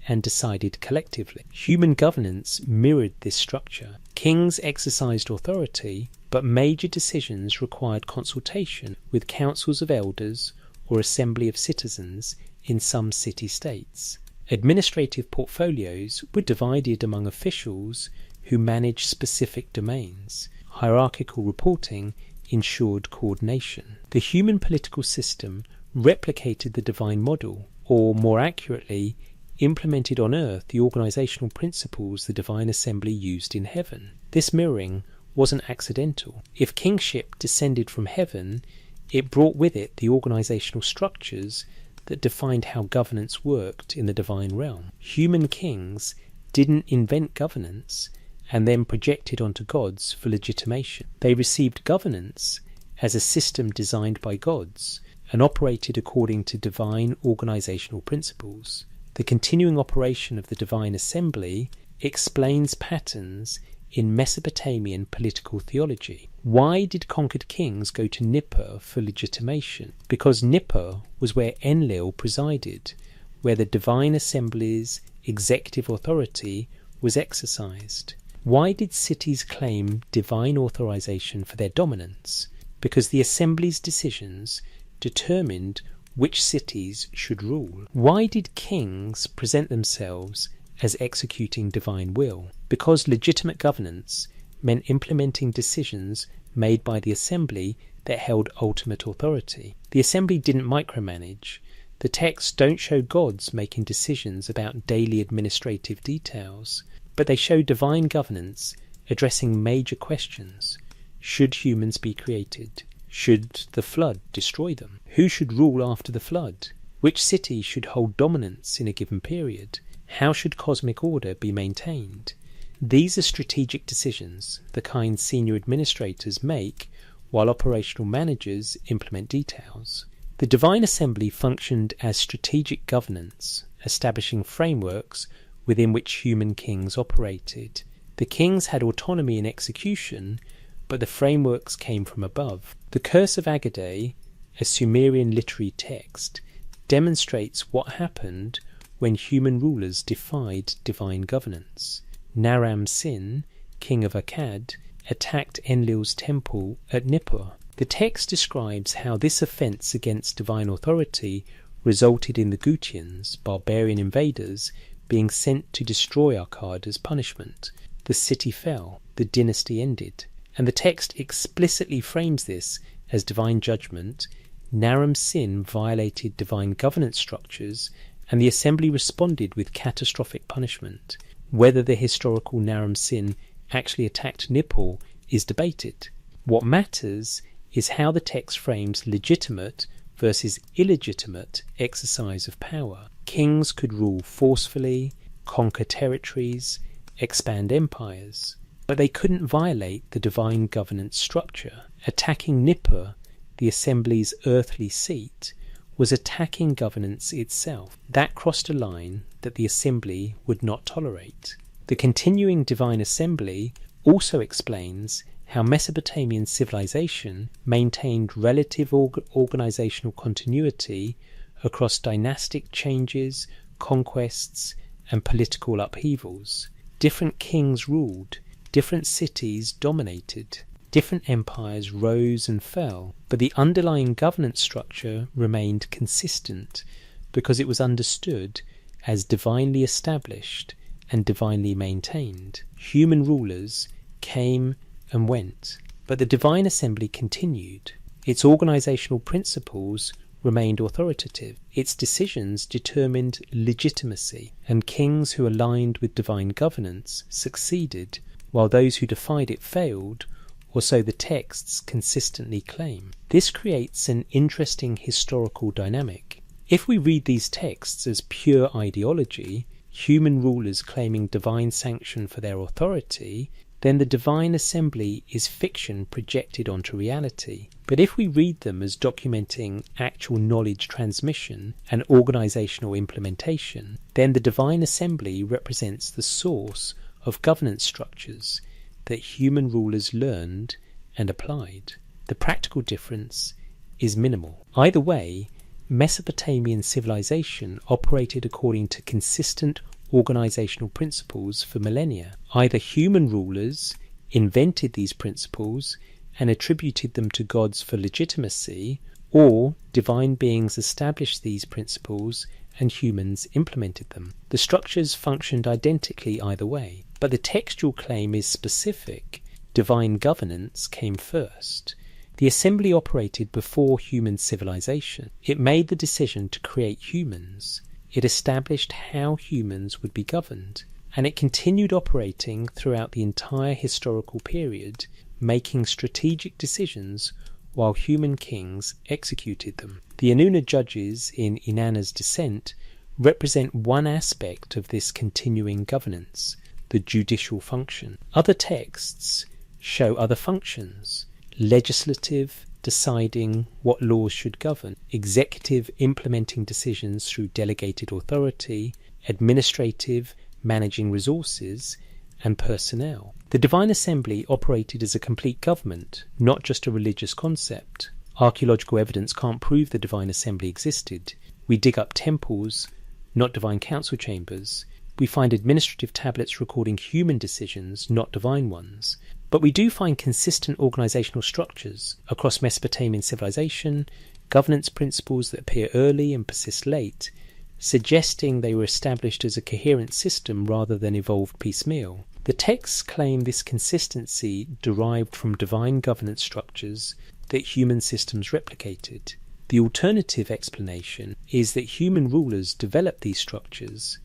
and decided collectively. Human governance mirrored this structure. Kings exercised authority, but major decisions required consultation with councils of elders or assembly of citizens in some city-states. Administrative portfolios were divided among officials who managed specific domains. Hierarchical reporting ensured coordination. The human political system replicated the divine model, or more accurately, implemented on earth the organizational principles the divine assembly used in heaven. This mirroring wasn't accidental. If kingship descended from heaven, it brought with it the organizational structures that defined how governance worked in the divine realm. Human kings didn't invent governance and then project it onto gods for legitimation. They received governance as a system designed by gods and operated according to divine organizational principles. The continuing operation of the divine assembly explains patterns in Mesopotamian political theology. Why did conquered kings go to Nippur for legitimation? Because Nippur was where Enlil presided, where the divine assembly's executive authority was exercised. Why did cities claim divine authorization for their dominance? Because the assembly's decisions determined which cities should rule. Why did kings present themselves as executing divine will? Because legitimate governance meant implementing decisions made by the assembly that held ultimate authority. The assembly didn't micromanage. The texts don't show gods making decisions about daily administrative details, but they show divine governance addressing major questions. Should humans be created? Should the flood destroy them? Who should rule after the flood? Which city should hold dominance in a given period? How should cosmic order be maintained? These are strategic decisions, the kind senior administrators make while operational managers implement details. The divine assembly functioned as strategic governance, establishing frameworks within which human kings operated. The kings had autonomy in execution, but the frameworks came from above. The Curse of Agaday, a Sumerian literary text, demonstrates what happened when human rulers defied divine governance. Naram Sin, king of Akkad, attacked Enlil's temple at Nippur. The text describes how this offence against divine authority resulted in the Gutians, barbarian invaders, being sent to destroy Akkad as punishment. The city fell, the dynasty ended, and the text explicitly frames this as divine judgment. Naram Sin violated divine governance structures, and the assembly responded with catastrophic punishment. Whether the historical Naram Sin actually attacked Nippur is debated. What matters is how the text frames legitimate versus illegitimate exercise of power. Kings could rule forcefully, conquer territories, expand empires, but they couldn't violate the divine governance structure. Attacking Nippur, the assembly's earthly seat, was attacking governance itself. That crossed a line that the assembly would not tolerate. The continuing divine assembly also explains how Mesopotamian civilization maintained relative organizational continuity across dynastic changes, conquests, and political upheavals. Different kings ruled, different cities dominated, different empires rose and fell, but the underlying governance structure remained consistent because it was understood as divinely established and divinely maintained. Human rulers came and went, but the divine assembly continued. Its organizational principles remained authoritative. Its decisions determined legitimacy, and kings who aligned with divine governance succeeded, while those who defied it failed, or so the texts consistently claim. This creates an interesting historical dynamic. If we read these texts as pure ideology, human rulers claiming divine sanction for their authority, then the divine assembly is fiction projected onto reality. But if we read them as documenting actual knowledge transmission and organizational implementation, then the divine assembly represents the source of governance structures that human rulers learned and applied. The practical difference is minimal. Either way, Mesopotamian civilization operated according to consistent organizational principles for millennia. Either human rulers invented these principles and attributed them to gods for legitimacy, or divine beings established these principles and humans implemented them. The structures functioned identically either way, but the textual claim is specific. Divine governance came first. The assembly operated before human civilization. It made the decision to create humans. It established how humans would be governed, and it continued operating throughout the entire historical period, making strategic decisions while human kings executed them. The Anunna judges in Inanna's Descent represent one aspect of this continuing governance, the judicial function. Other texts show other functions: legislative, deciding what laws should govern; executive, implementing decisions through delegated authority; administrative, managing resources and personnel. The divine assembly operated as a complete government, not just a religious concept. Archaeological evidence can't prove the divine assembly existed. We dig up temples, not divine council chambers. We find administrative tablets recording human decisions, not divine ones. But we do find consistent organizational structures across Mesopotamian civilization, governance principles that appear early and persist late, suggesting they were established as a coherent system rather than evolved piecemeal. The texts claim this consistency derived from divine governance structures that human systems replicated. The alternative explanation is that human rulers developed these structures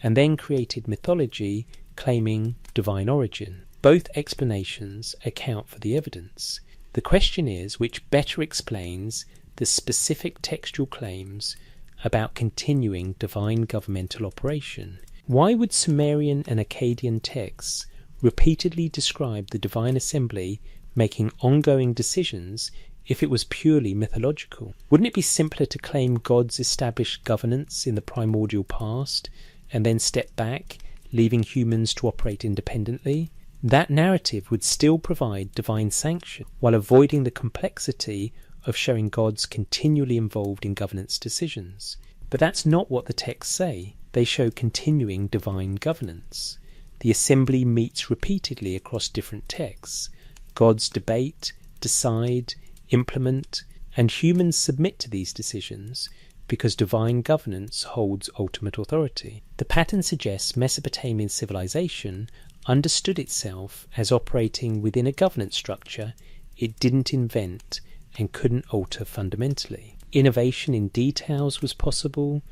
and then created mythology claiming divine origin. Both explanations account for the evidence. The question is which better explains the specific textual claims about continuing divine governmental operation. Why would Sumerian and Akkadian texts repeatedly describe the divine assembly making ongoing decisions if it was purely mythological? Wouldn't it be simpler to claim gods established governance in the primordial past and then step back, leaving humans to operate independently? That narrative would still provide divine sanction while avoiding the complexity of showing gods continually involved in governance decisions. But that's not what the texts say. They show continuing divine governance. The assembly meets repeatedly across different texts. Gods debate, decide, implement, and humans submit to these decisions because divine governance holds ultimate authority. The pattern suggests Mesopotamian civilization understood itself as operating within a governance structure it didn't invent and couldn't alter fundamentally. Innovation in details was possible,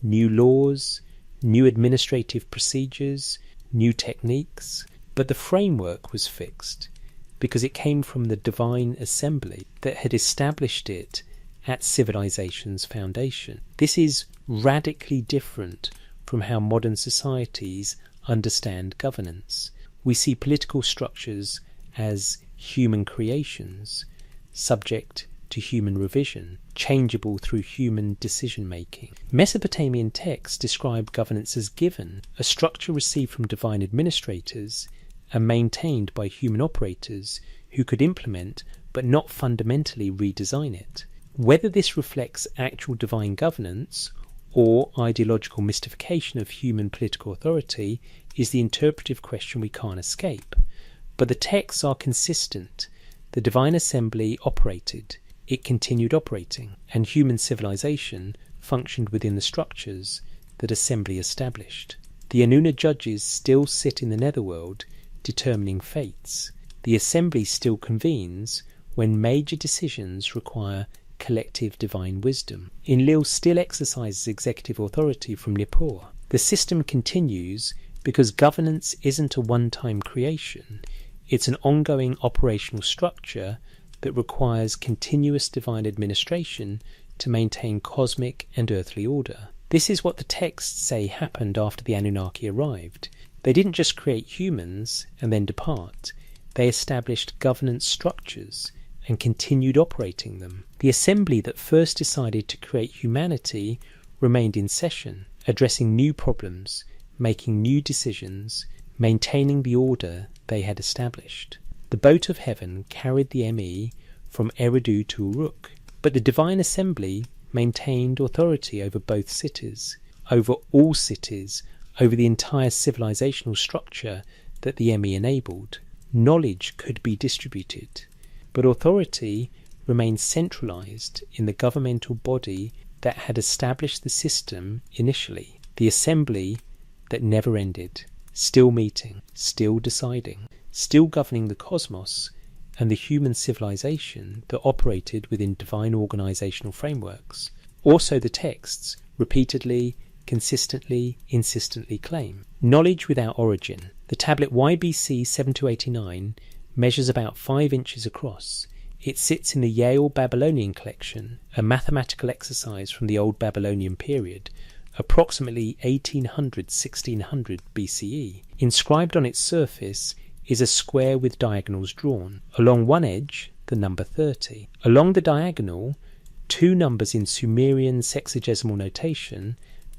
new laws, new administrative procedures, new techniques, but the framework was fixed because it came from the divine assembly that had established it at civilization's foundation. This is radically different from how modern societies understand governance. We see political structures as human creations, subject to human revision, changeable through human decision-making. Mesopotamian texts describe governance as given, a structure received from divine administrators and maintained by human operators who could implement but not fundamentally redesign it. Whether this reflects actual divine governance or ideological mystification of human political authority is the interpretive question we can't escape. But the texts are consistent. The divine assembly operated, it continued operating, and human civilization functioned within the structures that assembly established. The Anunnaki judges still sit in the netherworld, determining fates. The assembly still convenes when major decisions require collective divine wisdom. Enlil still exercises executive authority from Nippur. The system continues because governance isn't a one-time creation. It's an ongoing operational structure that requires continuous divine administration to maintain cosmic and earthly order. This is what the texts say happened after the Anunnaki arrived. They didn't just create humans and then depart. They established governance structures and continued operating them. The assembly that first decided to create humanity remained in session, addressing new problems, making new decisions, maintaining the order they had established. The boat of heaven carried the ME from Eridu to Uruk, but the divine assembly maintained authority over both cities, over all cities, over the entire civilizational structure that the ME enabled. Knowledge could be distributed, but authority remained centralized in the governmental body that had established the system initially, the assembly that never ended, still meeting, still deciding, still governing the cosmos and the human civilization that operated within divine organizational frameworks. Also the texts repeatedly, consistently, insistently claim knowledge without origin. The tablet YBC 7289 measures about 5 inches across. It sits in the Yale Babylonian collection, a mathematical exercise from the Old Babylonian period, approximately 1800-1600 BCE. Inscribed on its surface is a square with diagonals drawn. Along one edge, the number 30. Along the diagonal, 2 numbers in Sumerian sexagesimal notation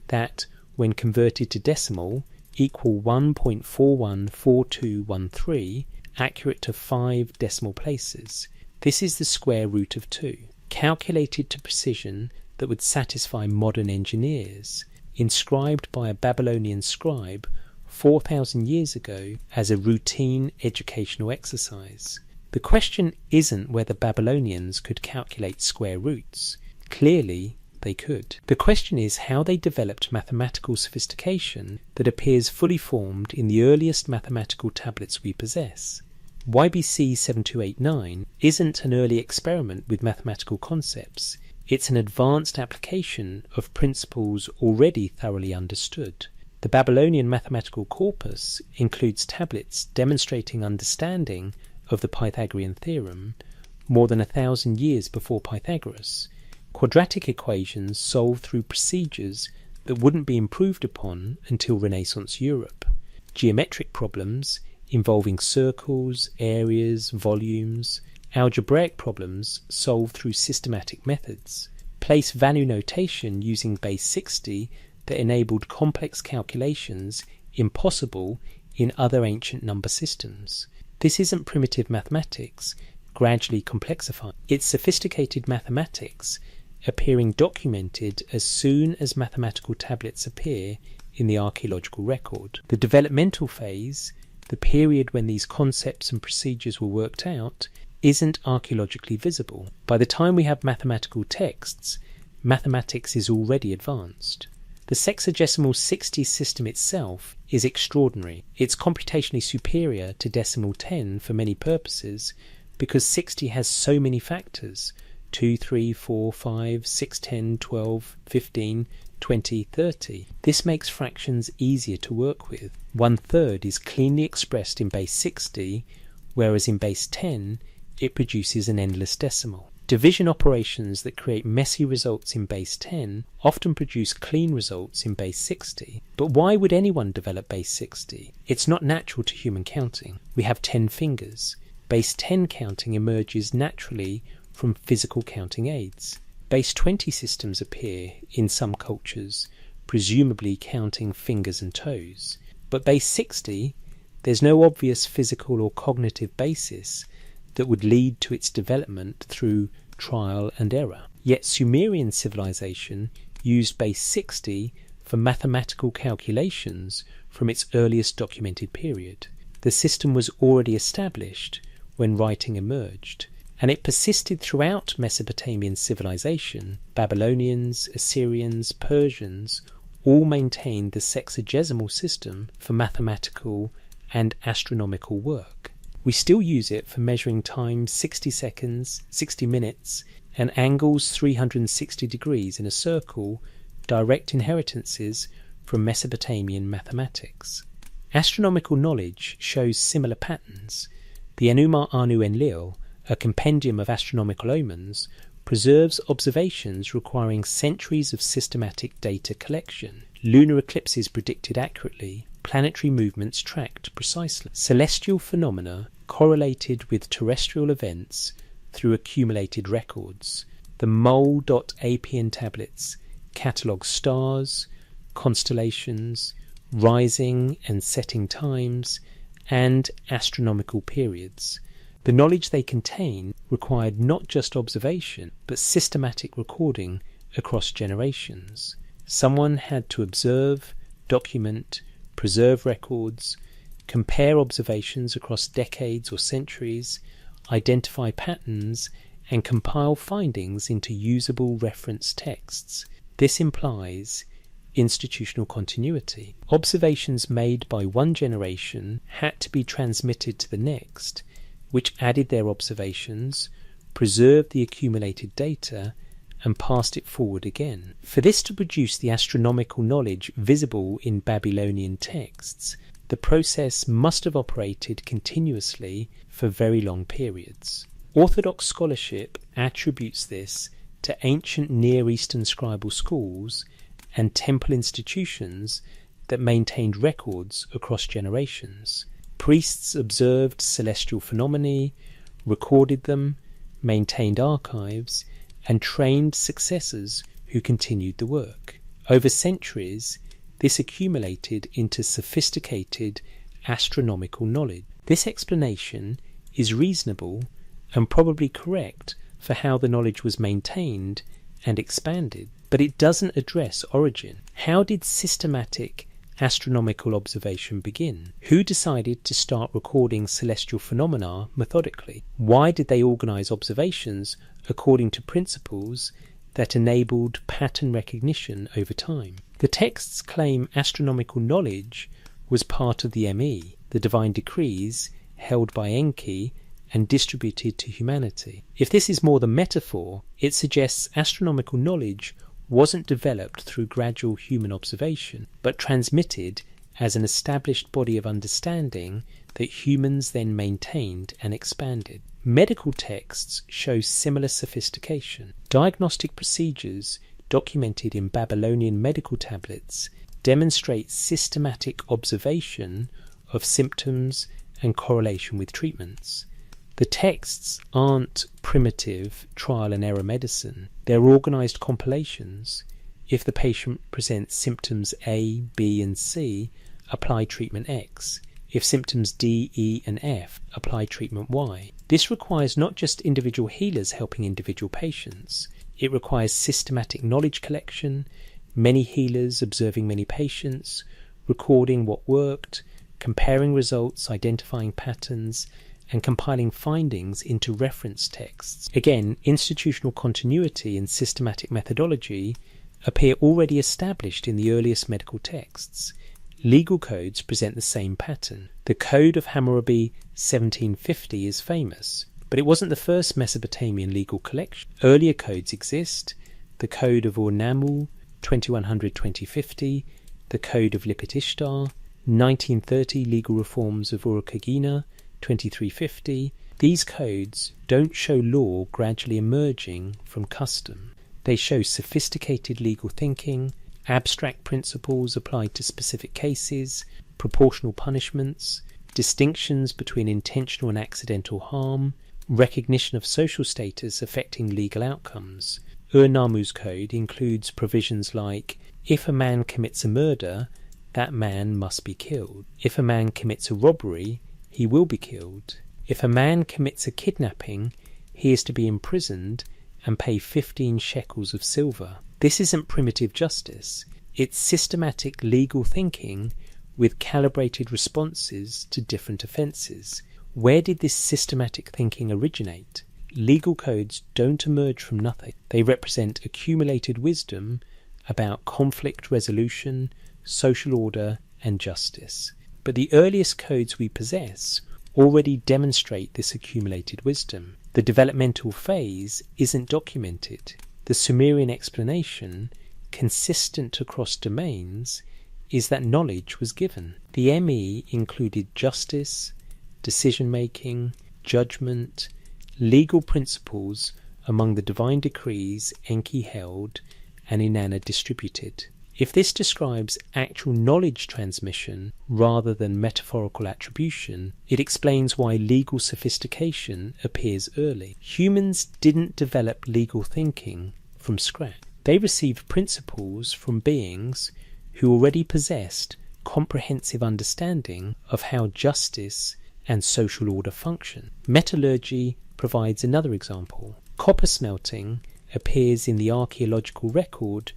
that, when converted to decimal, equal 1.414213, accurate to 5 decimal places. This is the square root of 2, calculated to precision that would satisfy modern engineers, inscribed by a Babylonian scribe 4,000 years ago as a routine educational exercise. The question isn't whether Babylonians could calculate square roots. Clearly, they could. The question is how they developed mathematical sophistication that appears fully formed in the earliest mathematical tablets we possess. YBC 7289 isn't an early experiment with mathematical concepts. It's an advanced application of principles already thoroughly understood. The Babylonian mathematical corpus includes tablets demonstrating understanding of the Pythagorean theorem more than 1,000 years before Pythagoras, quadratic equations solved through procedures that wouldn't be improved upon until Renaissance Europe, geometric problems involving circles, areas, volumes, algebraic problems solved through systematic methods, place value notation using base 60 that enabled complex calculations impossible in other ancient number systems. This isn't primitive mathematics gradually complexified. It's sophisticated mathematics appearing documented as soon as mathematical tablets appear in the archaeological record. The developmental phase, the period when these concepts and procedures were worked out, isn't archaeologically visible. By the time we have mathematical texts, mathematics is already advanced. The sexagesimal 60 system itself is extraordinary. It's computationally superior to decimal 10 for many purposes because 60 has so many factors: 2, 3, 4, 5, 6, 10, 12, 15, 20, 30. This makes fractions easier to work with. 1/3 is cleanly expressed in base 60, whereas in base 10 it produces an endless decimal. Division operations that create messy results in base 10 often produce clean results in base 60. But why would anyone develop base 60? It's not natural to human counting. We have 10 fingers. Base 10 counting emerges naturally from physical counting aids. Base 20 systems appear in some cultures, presumably counting fingers and toes. But base 60, there's no obvious physical or cognitive basis that would lead to its development through trial and error. Yet Sumerian civilization used base 60 for mathematical calculations from its earliest documented period. The system was already established when writing emerged, and it persisted throughout Mesopotamian civilization. Babylonians, Assyrians, Persians all maintained the sexagesimal system for mathematical and astronomical work. We still use it for measuring time 60 seconds, 60 minutes, and angles 360 degrees in a circle, direct inheritances from Mesopotamian mathematics. Astronomical knowledge shows similar patterns. The Enuma Anu Enlil, a compendium of astronomical omens, preserves observations requiring centuries of systematic data collection. Lunar eclipses predicted accurately, planetary movements tracked precisely. Celestial phenomena correlated with terrestrial events through accumulated records. The mole.apn tablets catalogue stars, constellations, rising and setting times, and astronomical periods. The knowledge they contain required not just observation, but systematic recording across generations. Someone had to observe, document, preserve records, compare observations across decades or centuries, identify patterns, and compile findings into usable reference texts. This implies institutional continuity. Observations made by one generation had to be transmitted to the next, which added their observations, preserved the accumulated data, and passed it forward again. For this to produce the astronomical knowledge visible in Babylonian texts, the process must have operated continuously for very long periods. Orthodox scholarship attributes this to ancient Near Eastern scribal schools and temple institutions that maintained records across generations. Priests observed celestial phenomena, recorded them, maintained archives, and trained successors who continued the work. Over centuries, this accumulated into sophisticated astronomical knowledge. This explanation is reasonable and probably correct for how the knowledge was maintained and expanded, but it doesn't address origin. How did systematic astronomical observation begin? Who decided to start recording celestial phenomena methodically? Why did they organize observations according to principles that enabled pattern recognition over time? The texts claim astronomical knowledge was part of the ME, the divine decrees held by Enki and distributed to humanity. If this is more than metaphor, it suggests astronomical knowledge wasn't developed through gradual human observation, but transmitted as an established body of understanding that humans then maintained and expanded. Medical texts show similar sophistication. Diagnostic procedures documented in Babylonian medical tablets demonstrate systematic observation of symptoms and correlation with treatments. The texts aren't primitive trial and error medicine. They're organized compilations. If the patient presents symptoms A, B, and C, apply treatment X. If symptoms D, E, and F, apply treatment Y. This requires not just individual healers helping individual patients. It requires systematic knowledge collection, many healers observing many patients, recording what worked, comparing results, identifying patterns, and compiling findings into reference texts. Again, institutional continuity and systematic methodology appear already established in the earliest medical texts. Legal codes present the same pattern. The Code of Hammurabi 1750 is famous, but it wasn't the first Mesopotamian legal collection. Earlier codes exist: the Code of Ur-Nammu 2100-2050, the Code of Lipit Ishtar, 1930 legal reforms of Ur-Kagina 2350. These codes don't show law gradually emerging from custom. They show sophisticated legal thinking, abstract principles applied to specific cases, proportional punishments, distinctions between intentional and accidental harm, recognition of social status affecting legal outcomes. Ur-Nammu's code includes provisions like, if a man commits a murder, that man must be killed. If a man commits a robbery, he will be killed. If a man commits a kidnapping, he is to be imprisoned and pay 15 shekels of silver. This isn't primitive justice. It's systematic legal thinking with calibrated responses to different offences. Where did this systematic thinking originate? Legal codes don't emerge from nothing. They represent accumulated wisdom about conflict resolution, social order, and justice. But the earliest codes we possess already demonstrate this accumulated wisdom. The developmental phase isn't documented. The Sumerian explanation, consistent across domains, is that knowledge was given. The ME included justice, decision-making, judgment, legal principles among the divine decrees Enki held and Inanna distributed. If this describes actual knowledge transmission rather than metaphorical attribution, it explains why legal sophistication appears early. Humans didn't develop legal thinking from scratch. They received principles from beings who already possessed comprehensive understanding of how justice and social order function. Metallurgy provides another example. Copper smelting appears in the archaeological record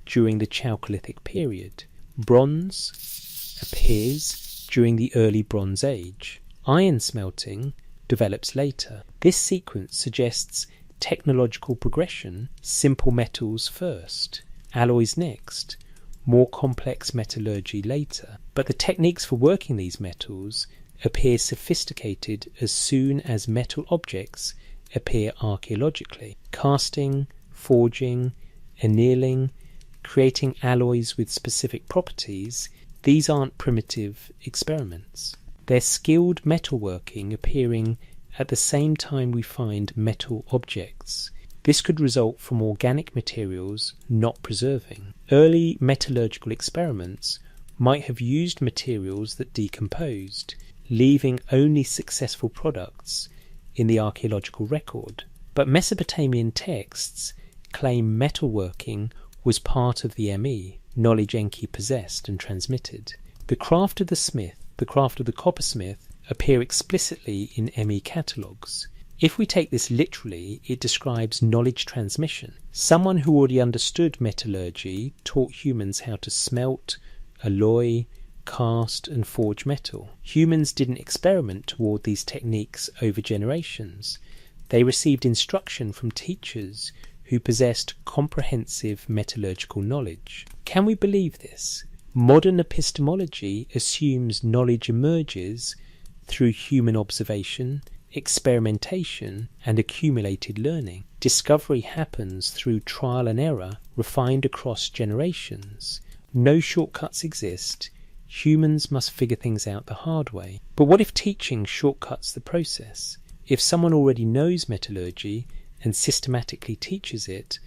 during the Chalcolithic period. Bronze appears during the early Bronze Age. Iron smelting develops later. This sequence suggests technological progression: simple metals first, alloys next, more complex metallurgy later. But the techniques for working these metals appear sophisticated as soon as metal objects appear archaeologically. Casting, forging, annealing, creating alloys with specific properties, these aren't primitive experiments. They're skilled metalworking appearing at the same time we find metal objects. This could result from organic materials not preserving. Early metallurgical experiments might have used materials that decomposed, leaving only successful products in the archaeological record. But Mesopotamian texts claim metalworking was part of the ME, knowledge Enki possessed and transmitted. The craft of the smith, the craft of the coppersmith, appear explicitly in ME catalogues. If we take this literally, it describes knowledge transmission. Someone who already understood metallurgy taught humans how to smelt, alloy, cast and forge metal. Humans didn't experiment toward these techniques over generations. They received instruction from teachers who possessed comprehensive metallurgical knowledge. Can we believe this? Modern epistemology assumes knowledge emerges through human observation, experimentation, and accumulated learning. Discovery happens through trial and error, refined across generations. No shortcuts exist. Humans must figure things out the hard way. But what if teaching shortcuts the process? If someone already knows metallurgy and systematically teaches it,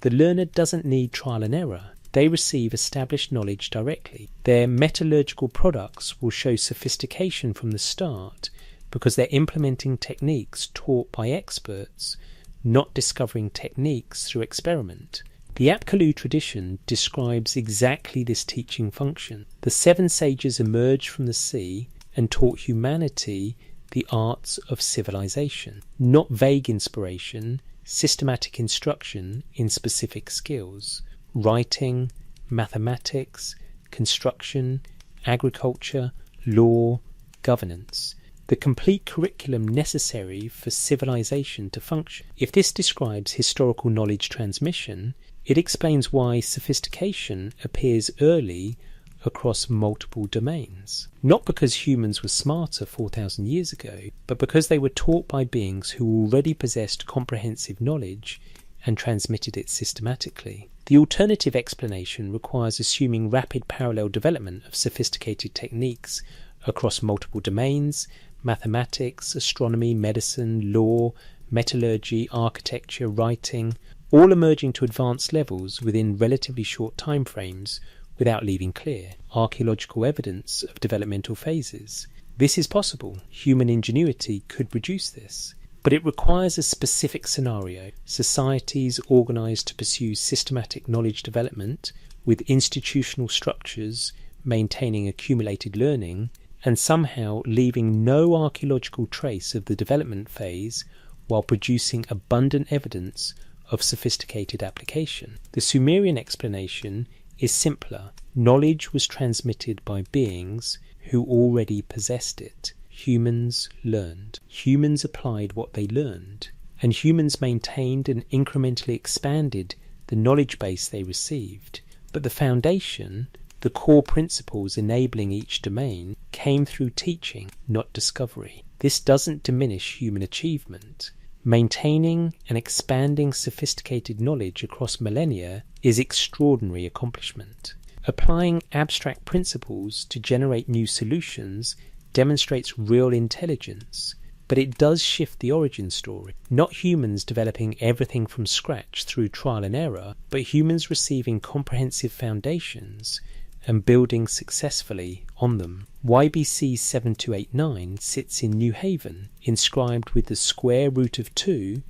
the learner doesn't need trial and error. They receive established knowledge directly. Their metallurgical products will show sophistication from the start because they're implementing techniques taught by experts, not discovering techniques through experiment. The Apkallu tradition describes exactly this teaching function. The 7 sages emerged from the sea and taught humanity the arts of civilization, not vague inspiration, systematic instruction in specific skills. Writing, mathematics, construction, agriculture, law, governance. The complete curriculum necessary for civilization to function. If this describes historical knowledge transmission, it explains why sophistication appears early across multiple domains. Not because humans were smarter 4,000 years ago, but because they were taught by beings who already possessed comprehensive knowledge and transmitted it systematically. The alternative explanation requires assuming rapid parallel development of sophisticated techniques across multiple domains: mathematics, astronomy, medicine, law, metallurgy, architecture, writing, all emerging to advanced levels within relatively short timeframes without leaving clear archaeological evidence of developmental phases. This is possible. Human ingenuity could produce this. But it requires a specific scenario: societies organised to pursue systematic knowledge development with institutional structures maintaining accumulated learning and somehow leaving no archaeological trace of the development phase while producing abundant evidence of sophisticated application. The Sumerian explanation is simpler. Knowledge was transmitted by beings who already possessed it. Humans learned. Humans applied what they learned. And humans maintained and incrementally expanded the knowledge base they received. But the foundation, the core principles enabling each domain, came through teaching, not discovery. This doesn't diminish human achievement. Maintaining and expanding sophisticated knowledge across millennia is extraordinary accomplishment. Applying abstract principles to generate new solutions demonstrates real intelligence, but it does shift the origin story. Not humans developing everything from scratch through trial and error, but humans receiving comprehensive foundations and building successfully on them. YBC 7289 sits in New Haven, inscribed with the square root of 2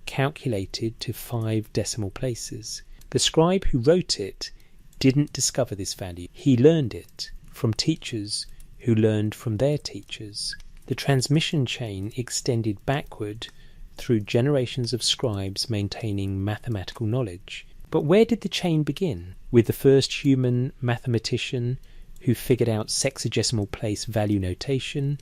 calculated to 5 decimal places. The scribe who wrote it didn't discover this value. He learned it from teachers who learned from their teachers. The transmission chain extended backward through generations of scribes maintaining mathematical knowledge. But where did the chain begin? With the first human mathematician who figured out sexagesimal place value notation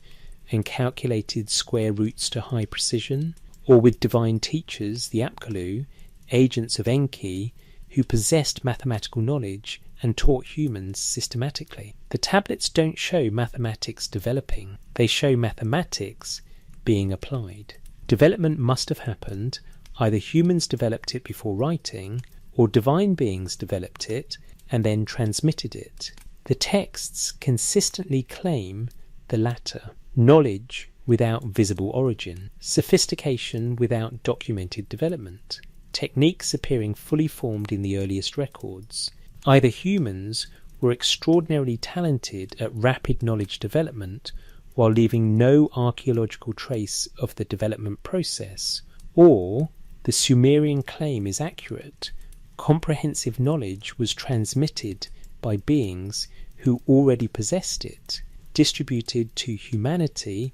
and calculated square roots to high precision? Or with divine teachers, the Apkallu, agents of Enki, who possessed mathematical knowledge and taught humans systematically? The tablets don't show mathematics developing, they show mathematics being applied. Development must have happened. Either humans developed it before writing, or divine beings developed it and then transmitted it. The texts consistently claim the latter. Knowledge without visible origin, sophistication without documented development, techniques appearing fully formed in the earliest records. Either humans were extraordinarily talented at rapid knowledge development while leaving no archaeological trace of the development process, or the Sumerian claim is accurate. Comprehensive knowledge was transmitted by beings who already possessed it, distributed to humanity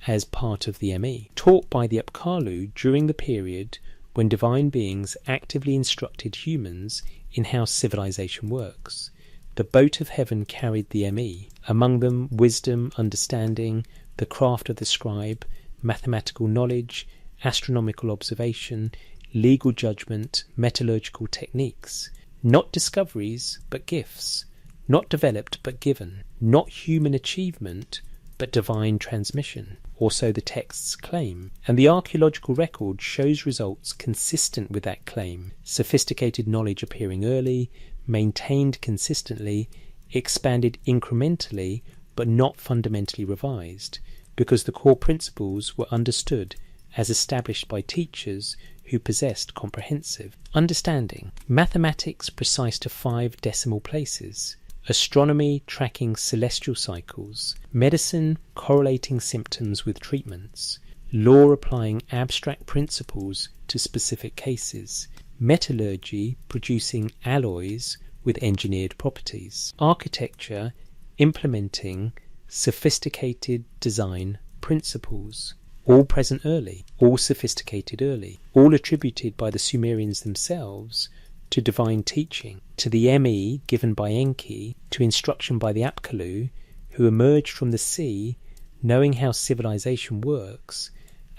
as part of the ME, taught by the Apkallu during the period when divine beings actively instructed humans in how civilization works. The boat of heaven carried the ME, among them wisdom, understanding, the craft of the scribe, mathematical knowledge, astronomical observation, legal judgment, metallurgical techniques. Not discoveries, but gifts. Not developed, but given. Not human achievement, but divine transmission. Or so the texts claim. And the archaeological record shows results consistent with that claim. Sophisticated knowledge appearing early, maintained consistently, expanded incrementally, but not fundamentally revised, because the core principles were understood as established by teachers who possessed comprehensive understanding. Mathematics precise to 5 decimal places. Astronomy tracking celestial cycles. Medicine correlating symptoms with treatments. Law applying abstract principles to specific cases. Metallurgy producing alloys with engineered properties. Architecture implementing sophisticated design principles. All present early, all sophisticated early, all attributed by the Sumerians themselves to divine teaching, to the ME given by Enki, to instruction by the Apkallu, who emerged from the sea knowing how civilization works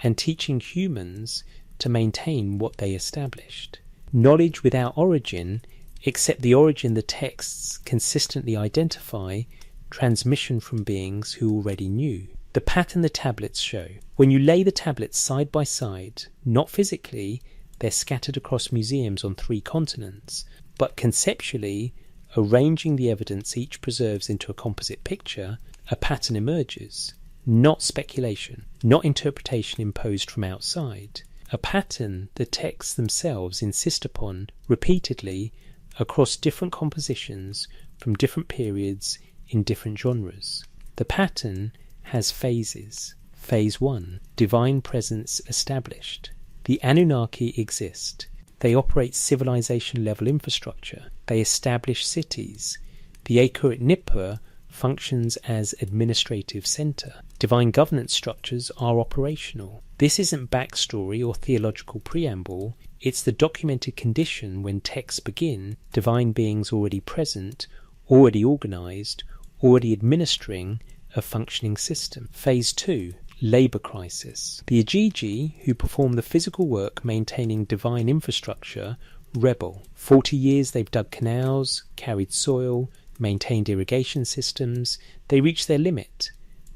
and teaching humans to maintain what they established. Knowledge without origin, except the origin the texts consistently identify, transmission from beings who already knew. The pattern the tablets show. When you lay the tablets side by side, not physically, they're scattered across museums on 3 continents, but conceptually, arranging the evidence each preserves into a composite picture, a pattern emerges. Not speculation, not interpretation imposed from outside. A pattern the texts themselves insist upon repeatedly across different compositions from different periods in different genres. The pattern has phases. Phase 1. Divine presence established. The Anunnaki exist. They operate civilization-level infrastructure. They establish cities. The Akurit Nipur functions as administrative center. divine governance structures are operational. This isn't backstory or theological preamble, it's the documented condition when texts begin, divine beings already present, already organised, already administering a functioning system. Phase 2. Labour crisis. The Ajiji, who perform the physical work maintaining divine infrastructure, rebel. 40 years they've dug canals, carried soil, maintained irrigation systems. They reach their limit.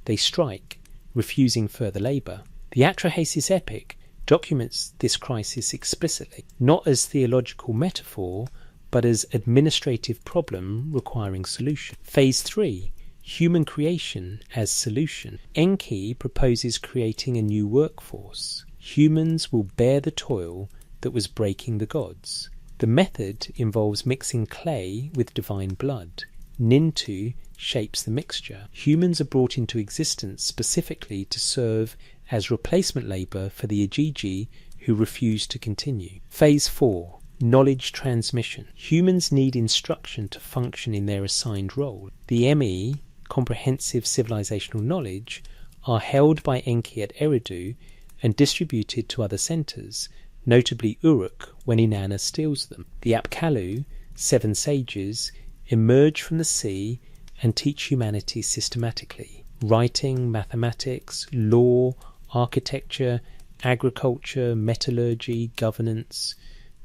They strike, refusing further labour. The Atrahasis epic documents this crisis explicitly, not as theological metaphor, but as administrative problem requiring solution. Phase 3. Human creation as solution. Enki proposes creating a new workforce. Humans will bear the toil that was breaking the gods. The method involves mixing clay with divine blood. Nintu shapes the mixture. Humans are brought into existence specifically to serve as replacement labour for the Ajiji who refuse to continue. Phase 4. Knowledge transmission. Humans need instruction to function in their assigned role. The ME, comprehensive civilizational knowledge, are held by Enki at Eridu and distributed to other centres, notably Uruk when Inanna steals them. The Apkallu, 7 sages, emerge from the sea and teach humanity systematically. Writing, mathematics, law, architecture, agriculture, metallurgy, governance,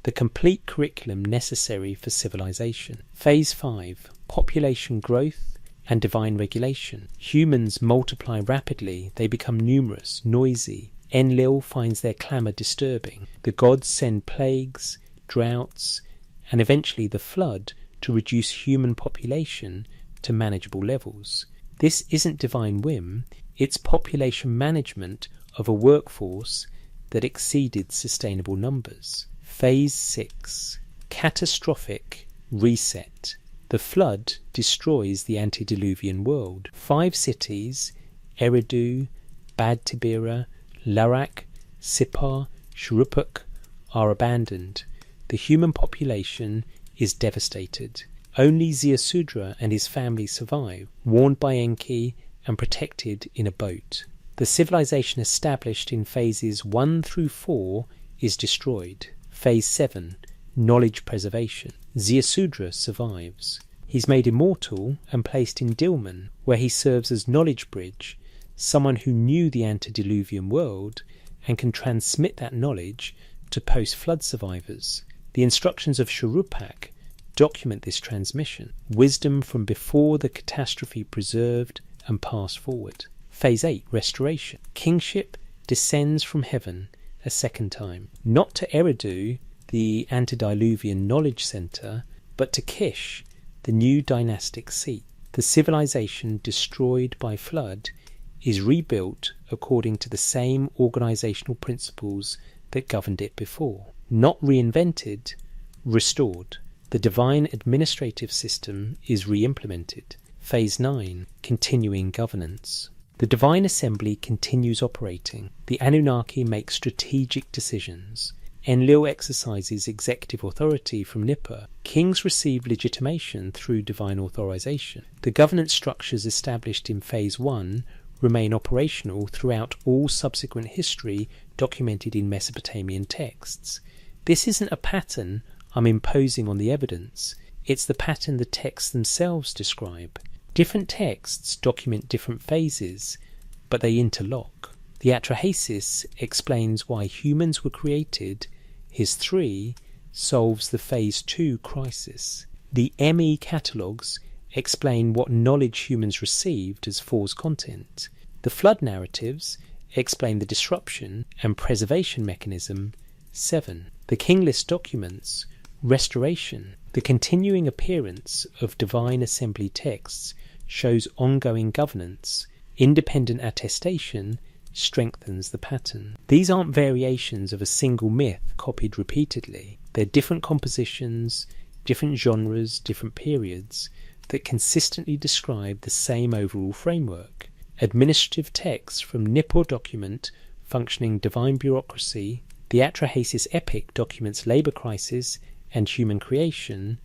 the complete curriculum necessary for civilization. Phase 5. Population growth and divine regulation. Humans multiply rapidly, they become numerous, noisy. Enlil finds their clamour disturbing. The gods send plagues, droughts, and eventually the flood to reduce human population to manageable levels. This isn't divine whim, it's population management of a workforce that exceeded sustainable numbers. Phase 6. Catastrophic reset. The flood destroys the antediluvian world. 5 cities, Eridu, Bad Tibira, Larak, Sippar, Shuruppak, are abandoned. The human population is devastated. Only Ziusudra and his family survive, warned by Enki and protected in a boat. The civilization established in phases 1 through 4 is destroyed. Phase 7. Knowledge preservation. Ziusudra survives. He's made immortal and placed in Dilmun, where he serves as knowledge bridge, someone who knew the antediluvian world and can transmit that knowledge to post-flood survivors. The instructions of Shuruppak document this transmission. Wisdom from before the catastrophe preserved and passed forward. Phase 8. Restoration. Kingship descends from heaven a second time. Not to Eridu, the antediluvian knowledge centre, but to Kish, the new dynastic seat. The civilization destroyed by flood is rebuilt according to the same organisational principles that governed it before. Not reinvented, restored. The divine administrative system is re-implemented. Phase 9. Continuing governance. The divine assembly continues operating. The Anunnaki make strategic decisions. Enlil exercises executive authority from Nippur. Kings receive legitimation through divine authorization. The governance structures established in Phase 1 remain operational throughout all subsequent history documented in Mesopotamian texts. This isn't a pattern I'm imposing on the evidence, it's the pattern the texts themselves describe. Different texts document different phases, but they interlock. The Atrahasis explains why humans were created. His 3 solves the Phase 2 crisis. The ME catalogues explain what knowledge humans received as 4's content. The flood narratives explain the disruption and preservation mechanism, 7. The king list documents restoration. The continuing appearance of divine assembly texts shows ongoing governance. Independent attestation strengthens the pattern. These aren't variations of a single myth copied repeatedly. They're different compositions, different genres, different periods that consistently describe the same overall framework. Administrative texts from Nippur document functioning divine bureaucracy. The Atrahasis epic documents labour crisis and human creation.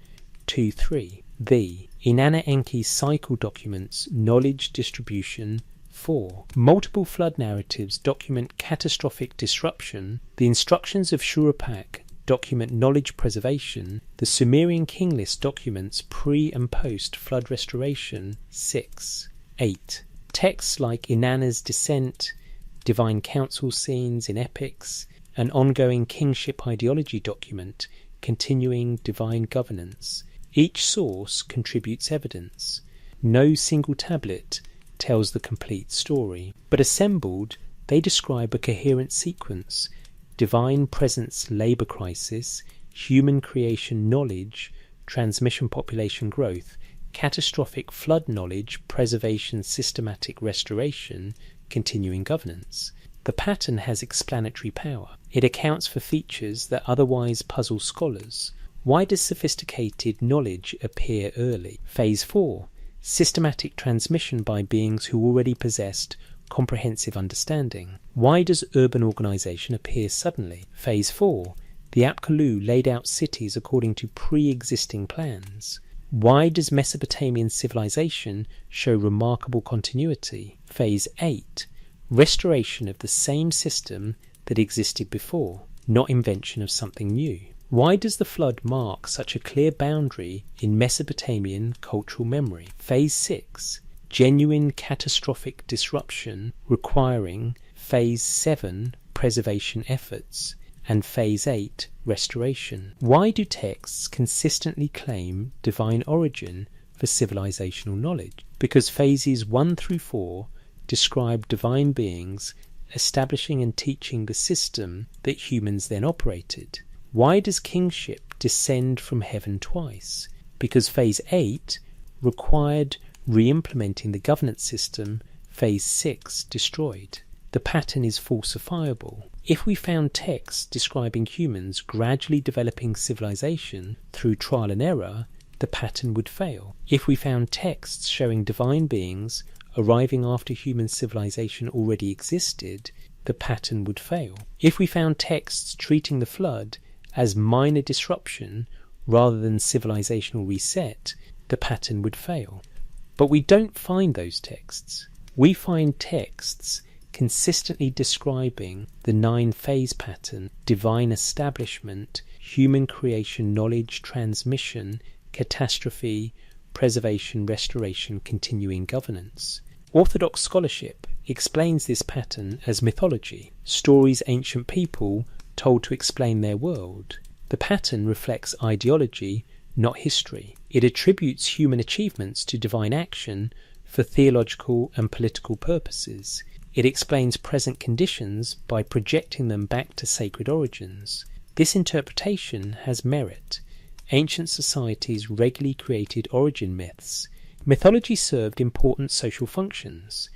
2-3. The Inanna Enki cycle documents knowledge distribution, 4. Multiple flood narratives document catastrophic disruption. The instructions of Shurupak document knowledge preservation. The Sumerian king list documents pre- and post-flood restoration. 6. 8. Texts like Inanna's descent, divine council scenes in epics, an ongoing kingship ideology document continuing divine governance. Each source contributes evidence. No single tablet tells the complete story, but assembled they describe a coherent sequence: divine presence labor crisis, human creation knowledge, transmission population growth, catastrophic flood knowledge, preservation systematic restoration, continuing governance. The pattern has explanatory power. It accounts for features that otherwise puzzle scholars. Why does sophisticated knowledge appear early? Phase 4. Systematic transmission by beings who already possessed comprehensive understanding. Why does urban organisation appear suddenly? Phase 4. The Apkallu laid out cities according to pre-existing plans. Why does Mesopotamian civilization show remarkable continuity? Phase 8. Restoration of the same system that existed before, not invention of something new. Why does the flood mark such a clear boundary in Mesopotamian cultural memory? Phase 6. Genuine catastrophic disruption requiring Phase 7 preservation efforts and Phase 8 restoration. Why do texts consistently claim divine origin for civilizational knowledge? Because phases 1 through 4 describe divine beings establishing and teaching the system that humans then operated. Why does kingship descend from heaven twice? Because Phase 8 required re-implementing the governance system Phase 6 destroyed. The pattern is falsifiable. If we found texts describing humans gradually developing civilization through trial and error, the pattern would fail. If we found texts showing divine beings arriving after human civilization already existed, the pattern would fail. If we found texts treating the flood as minor disruption rather than civilizational reset, the pattern would fail. But we don't find those texts. We find texts consistently describing the 9-phase pattern: divine establishment, human creation knowledge transmission, catastrophe, preservation, restoration, continuing governance. Orthodox scholarship explains this pattern as mythology, stories ancient people told to explain their world. The pattern reflects ideology, not history. It attributes human achievements to divine action for theological and political purposes. It explains present conditions by projecting them back to sacred origins. This interpretation has merit. Ancient societies regularly created origin myths. Mythology served important social functions.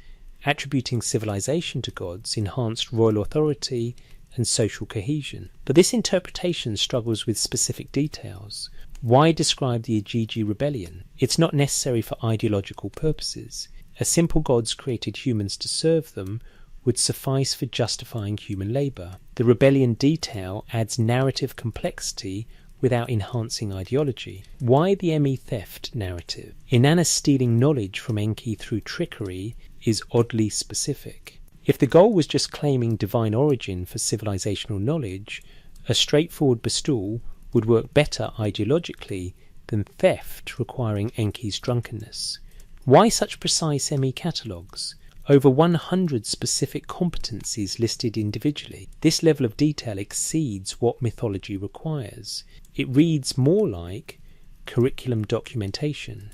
Attributing civilization to gods enhanced royal authority and social cohesion. But this interpretation struggles with specific details. Why describe the Igigi rebellion? It's not necessary for ideological purposes. A simple gods created humans to serve them would suffice for justifying human labour. The rebellion detail adds narrative complexity without enhancing ideology. Why the Enki theft narrative? Inanna stealing knowledge from Enki through trickery is oddly specific. If the goal was just claiming divine origin for civilizational knowledge, a straightforward bestowal would work better ideologically than theft requiring Enki's drunkenness. Why such precise ME catalogues? Over 100 specific competencies listed individually. This level of detail exceeds what mythology requires. It reads more like curriculum documentation.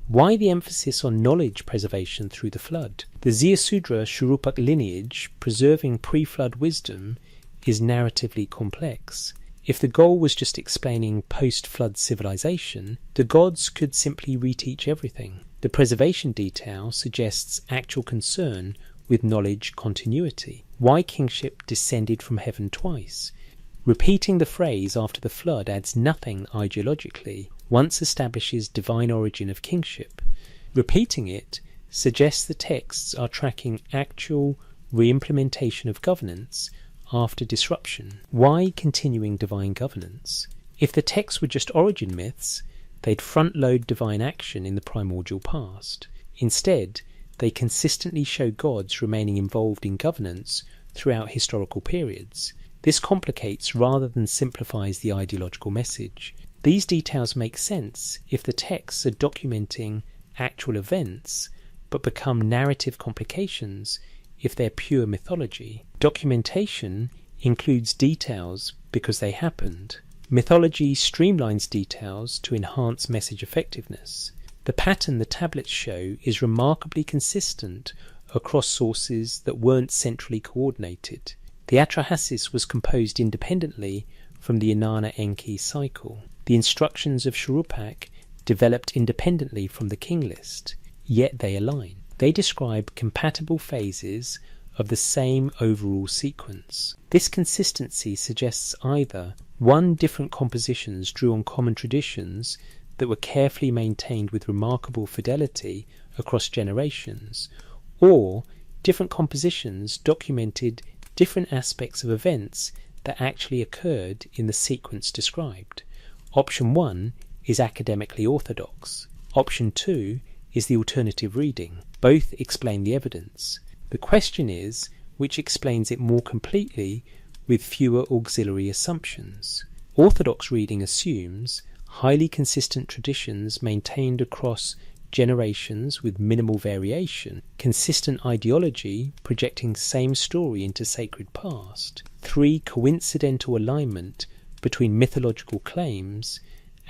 Why the emphasis on knowledge preservation through the flood? The Ziusudra Shurupak lineage, preserving pre-flood wisdom, is narratively complex. If the goal was just explaining post-flood civilization, the gods could simply reteach everything. The preservation detail suggests actual concern with knowledge continuity. Why kingship descended from heaven twice? Repeating the phrase after the flood adds nothing ideologically. Once establishes divine origin of kingship. Repeating it suggests the texts are tracking actual re-implementation of governance after disruption. Why continuing divine governance? If the texts were just origin myths, they'd front-load divine action in the primordial past. Instead, they consistently show gods remaining involved in governance throughout historical periods. This complicates rather than simplifies the ideological message. These details make sense if the texts are documenting actual events, but become narrative complications if they're pure mythology. Documentation includes details because they happened. Mythology streamlines details to enhance message effectiveness. The pattern the tablets show is remarkably consistent across sources that weren't centrally coordinated. The Atrahasis was composed independently from the Inanna Enki cycle. The instructions of Shuruppak developed independently from the king list, yet they align. They describe compatible phases of the same overall sequence. This consistency suggests either 1, different compositions drew on common traditions that were carefully maintained with remarkable fidelity across generations, or different compositions documented different aspects of events that actually occurred in the sequence described. Option 1 is academically orthodox. Option 2 is the alternative reading. Both explain the evidence. The question is, which explains it more completely with fewer auxiliary assumptions? Orthodox reading assumes highly consistent traditions maintained across generations with minimal variation, consistent ideology projecting same story into sacred past, 3, coincidental alignment between mythological claims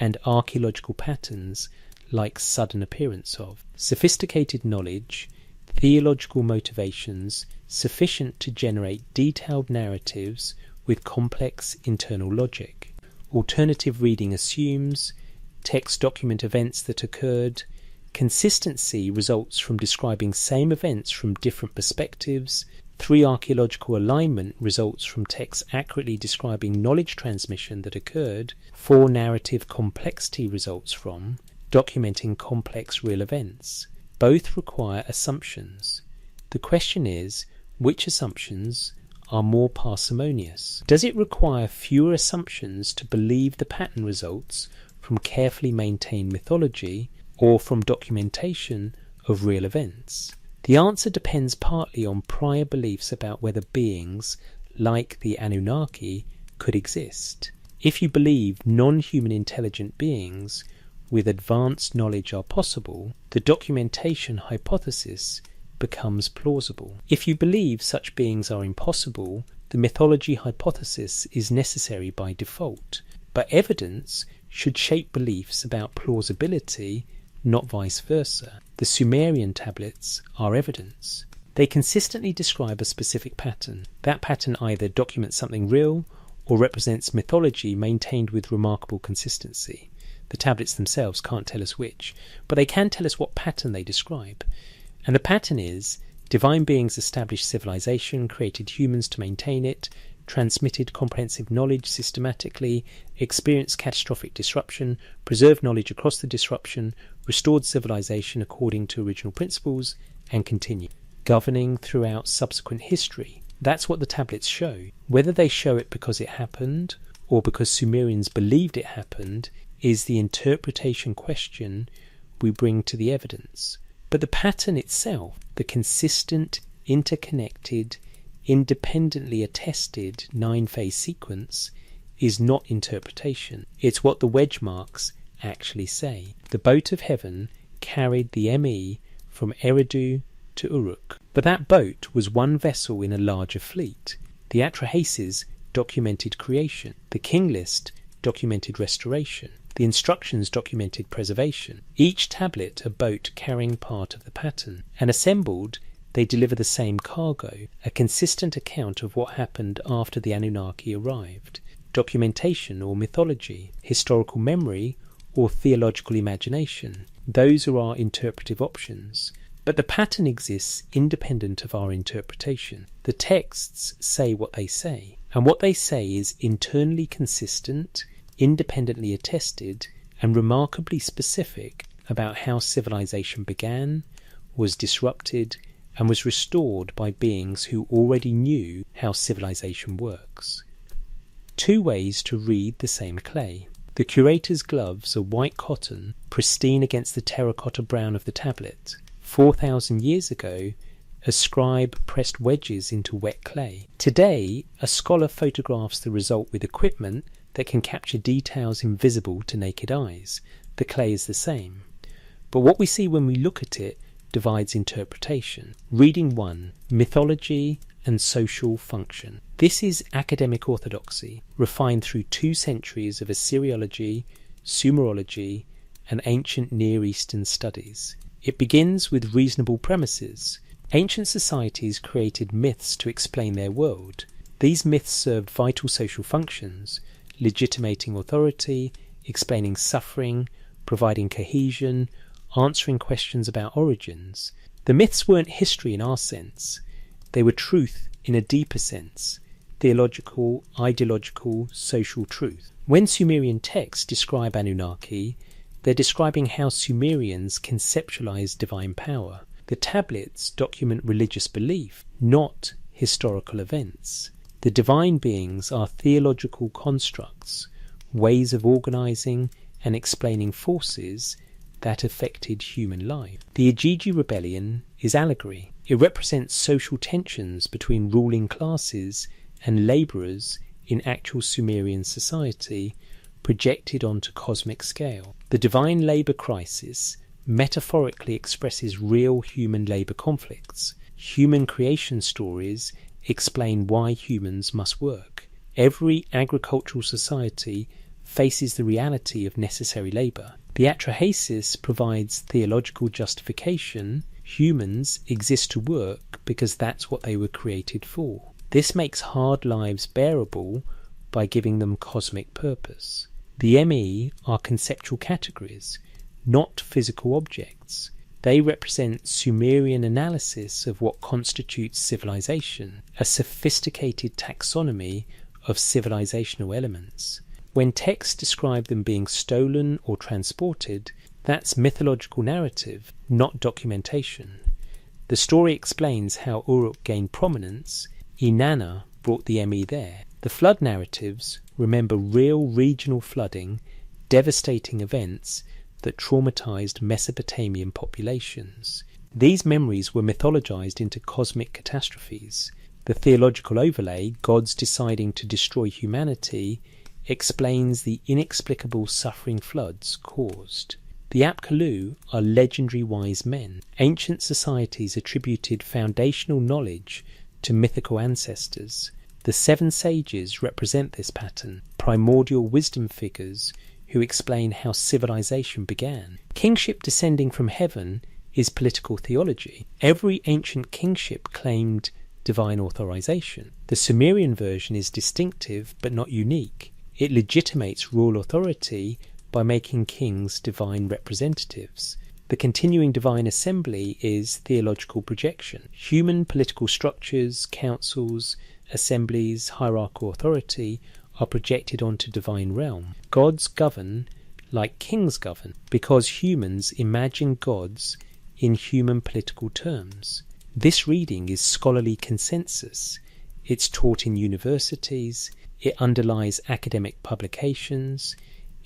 and archaeological patterns like sudden appearance of, sophisticated knowledge, theological motivations sufficient to generate detailed narratives with complex internal logic. Alternative reading assumes texts document events that occurred. Consistency results from describing same events from different perspectives. 3, archaeological alignment results from texts accurately describing knowledge transmission that occurred. 4, narrative complexity results from documenting complex real events. Both require assumptions. The question is, which assumptions are more parsimonious? Does it require fewer assumptions to believe the pattern results from carefully maintained mythology or from documentation of real events? The answer depends partly on prior beliefs about whether beings, like the Anunnaki, could exist. If you believe non-human intelligent beings with advanced knowledge are possible, the documentation hypothesis becomes plausible. If you believe such beings are impossible, the mythology hypothesis is necessary by default. But evidence should shape beliefs about plausibility, not vice versa. The Sumerian tablets are evidence. They consistently describe a specific pattern. That pattern either documents something real or represents mythology maintained with remarkable consistency. The tablets themselves can't tell us which, but they can tell us what pattern they describe. And the pattern is, divine beings established civilization, created humans to maintain it, transmitted comprehensive knowledge systematically, experienced catastrophic disruption, preserved knowledge across the disruption, restored civilization according to original principles, and continued, governing throughout subsequent history. That's what the tablets show. Whether they show it because it happened, or because Sumerians believed it happened, is the interpretation question we bring to the evidence. But the pattern itself, the consistent, interconnected, independently attested 9-phase sequence, is not interpretation. It's what the wedge marks actually say. The boat of heaven carried the ME from Eridu to Uruk. But that boat was one vessel in a larger fleet. The Atrahasis documented creation. The king list documented restoration. The instructions documented preservation. Each tablet a boat carrying part of the pattern. And assembled, they deliver the same cargo, a consistent account of what happened after the Anunnaki arrived. Documentation or mythology, historical memory or theological imagination. Those are our interpretive options. But the pattern exists independent of our interpretation. The texts say what they say, and what they say is internally consistent, independently attested, and remarkably specific about how civilization began, was disrupted, and was restored by beings who already knew how civilization works. 2 ways to read the same clay. The curator's gloves are white cotton, pristine against the terracotta brown of the tablet. 4,000 years ago, a scribe pressed wedges into wet clay. Today, a scholar photographs the result with equipment that can capture details invisible to naked eyes. The clay is the same. But what we see when we look at it divides interpretation. Reading 1. Mythology and social function. This is academic orthodoxy, refined through 2 centuries of Assyriology, Sumerology, and ancient Near Eastern studies. It begins with reasonable premises. Ancient societies created myths to explain their world. These myths served vital social functions, legitimating authority, explaining suffering, providing cohesion, answering questions about origins. The myths weren't history in our sense. They were truth in a deeper sense, theological, ideological, social truth. When Sumerian texts describe Anunnaki, they're describing how Sumerians conceptualized divine power. The tablets document religious belief, not historical events. The divine beings are theological constructs, ways of organizing and explaining forces that affected human life. The Igigi rebellion is allegory. It represents social tensions between ruling classes and labourers in actual Sumerian society, projected onto cosmic scale. The divine labour crisis metaphorically expresses real human labour conflicts. Human creation stories explain why humans must work. Every agricultural society faces the reality of necessary labour. The Atrahasis provides theological justification. Humans exist to work because that's what they were created for. This makes hard lives bearable by giving them cosmic purpose. The ME are conceptual categories, not physical objects. They represent Sumerian analysis of what constitutes civilization, a sophisticated taxonomy of civilizational elements. When texts describe them being stolen or transported, that's mythological narrative, not documentation. The story explains how Uruk gained prominence. Inanna brought the ME there. The flood narratives remember real regional flooding, devastating events that traumatized Mesopotamian populations. These memories were mythologized into cosmic catastrophes. The theological overlay, gods deciding to destroy humanity, explains the inexplicable suffering floods caused. The Apkallu are legendary wise men. Ancient societies attributed foundational knowledge to mythical ancestors. The 7 sages represent this pattern, primordial wisdom figures who explain how civilization began. Kingship descending from heaven is political theology. Every ancient kingship claimed divine authorization. The Sumerian version is distinctive but not unique. It legitimates royal authority by making kings divine representatives. The continuing divine assembly is theological projection. Human political structures, councils, assemblies, hierarchical authority are projected onto divine realm. Gods govern like kings govern, because humans imagine gods in human political terms. This reading is scholarly consensus. It's taught in universities. It underlies academic publications.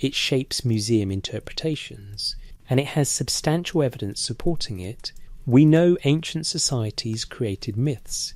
It shapes museum interpretations. And it has substantial evidence supporting it. We know ancient societies created myths.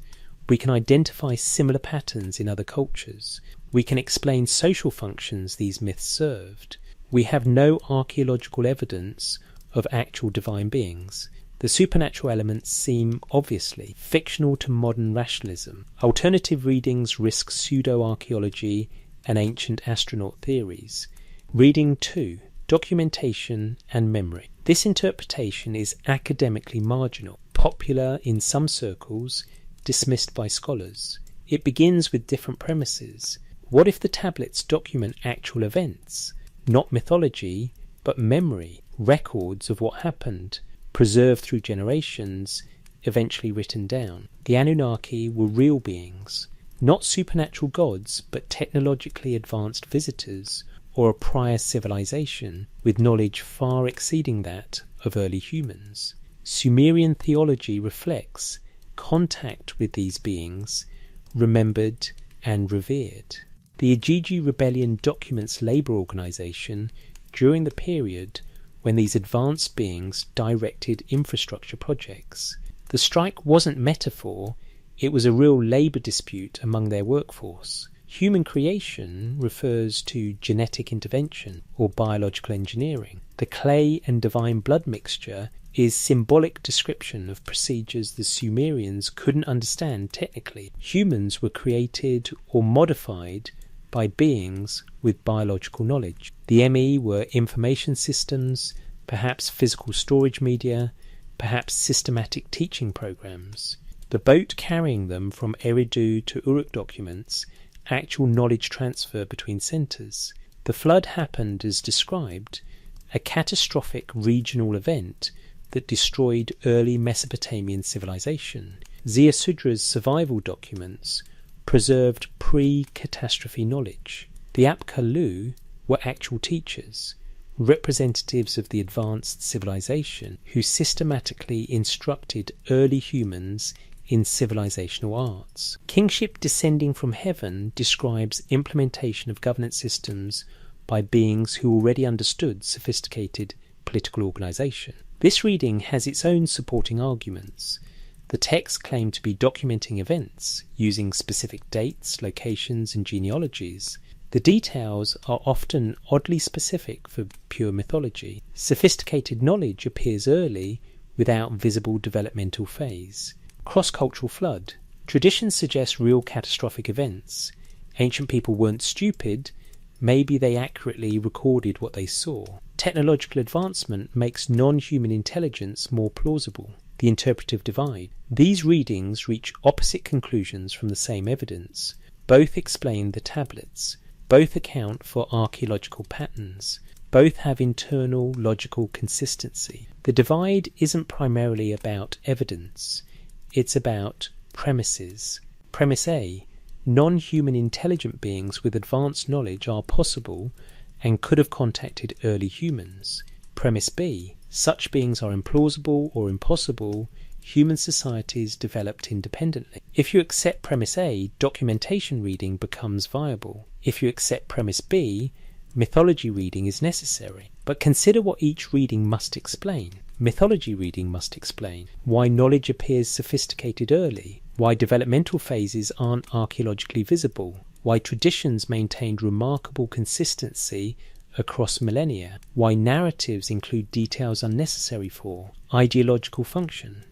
We can identify similar patterns in other cultures. We can explain social functions these myths served. We have no archaeological evidence of actual divine beings. The supernatural elements seem obviously fictional to modern rationalism. Alternative readings risk pseudo-archaeology and ancient astronaut theories. Reading 2. Documentation and memory. This interpretation is academically marginal, popular in some circles, dismissed by scholars. It begins with different premises. What if the tablets document actual events, not mythology, but memory, records of what happened, preserved through generations, eventually written down? The Anunnaki were real beings, not supernatural gods, but technologically advanced visitors, or a prior civilization with knowledge far exceeding that of early humans. Sumerian theology reflects contact with these beings, remembered and revered. The Igigi rebellion documents labour organisation during the period when these advanced beings directed infrastructure projects. The strike wasn't metaphor, it was a real labour dispute among their workforce. Human creation refers to genetic intervention or biological engineering. The clay and divine blood mixture is symbolic description of procedures the Sumerians couldn't understand technically. Humans were created or modified by beings with biological knowledge. The ME were information systems, perhaps physical storage media, perhaps systematic teaching programs. The boat carrying them from Eridu to Uruk documents actual knowledge transfer between centres. The flood happened as described, a catastrophic regional event that destroyed early Mesopotamian civilization. Ziusudra's survival documents preserved pre-catastrophe knowledge. The Apkallu were actual teachers, representatives of the advanced civilization, who systematically instructed early humans in civilizational arts. Kingship descending from heaven describes implementation of governance systems by beings who already understood sophisticated political organisation. This reading has its own supporting arguments. The texts claim to be documenting events, using specific dates, locations and genealogies. The details are often oddly specific for pure mythology. Sophisticated knowledge appears early without visible developmental phase. Cross-cultural flood. Traditions suggest real catastrophic events. Ancient people weren't stupid, maybe they accurately recorded what they saw. Technological advancement makes non-human intelligence more plausible. The interpretive divide. These readings reach opposite conclusions from the same evidence. Both explain the tablets. Both account for archaeological patterns. Both have internal logical consistency. The divide isn't primarily about evidence. It's about premises. Premise A. Non-human intelligent beings with advanced knowledge are possible and could have contacted early humans. Premise B. Such beings are implausible or impossible. Human societies developed independently. If you accept premise A, documentation reading becomes viable. If you accept premise B, mythology reading is necessary. But consider what each reading must explain. Mythology reading must explain why knowledge appears sophisticated early, why developmental phases aren't archaeologically visible, why traditions maintained remarkable consistency across millennia, why narratives include details unnecessary for ideological function,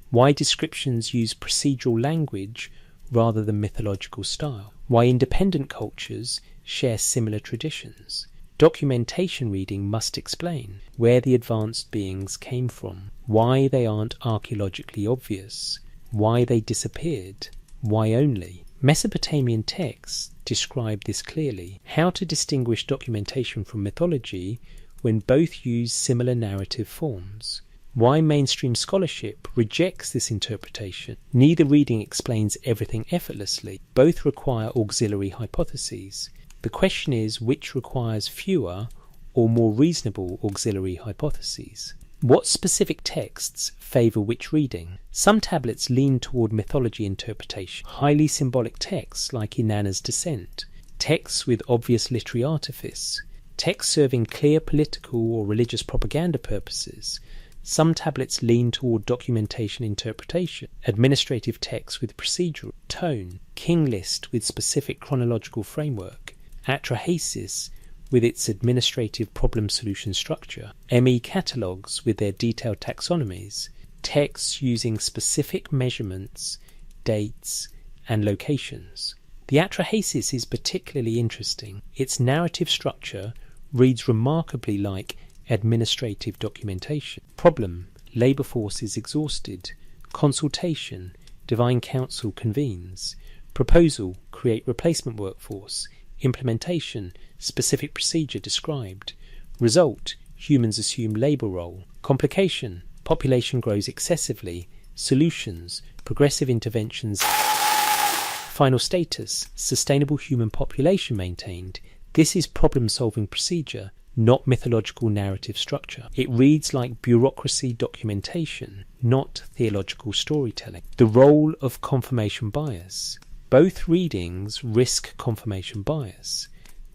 why descriptions use procedural language rather than mythological style, why independent cultures share similar traditions. Documentation reading must explain where the advanced beings came from, why they aren't archaeologically obvious, why they disappeared, why only. Mesopotamian texts describe this clearly. How to distinguish documentation from mythology when both use similar narrative forms. Why mainstream scholarship rejects this interpretation. Neither reading explains everything effortlessly. Both require auxiliary hypotheses. The question is which requires fewer or more reasonable auxiliary hypotheses. What specific texts favour which reading? Some tablets lean toward mythology interpretation, highly symbolic texts like Inanna's Descent, texts with obvious literary artifice, texts serving clear political or religious propaganda purposes. Some tablets lean toward documentation interpretation, administrative texts with procedural tone, king list with specific chronological framework, atrahasis with its administrative problem solution structure, ME catalogues with their detailed taxonomies, texts using specific measurements, dates, and locations. The atrahasis is particularly interesting. Its narrative structure reads remarkably like administrative documentation. Problem: labour force is exhausted. Consultation: divine council convenes. Proposal: create replacement workforce. Implementation: specific procedure described. Result: humans assume labour role. Complication: population grows excessively. Solutions: progressive interventions. Final status: sustainable human population maintained. This is problem-solving procedure, not mythological narrative structure. It reads like bureaucracy documentation, not theological storytelling. The role of confirmation bias. Both readings risk confirmation bias.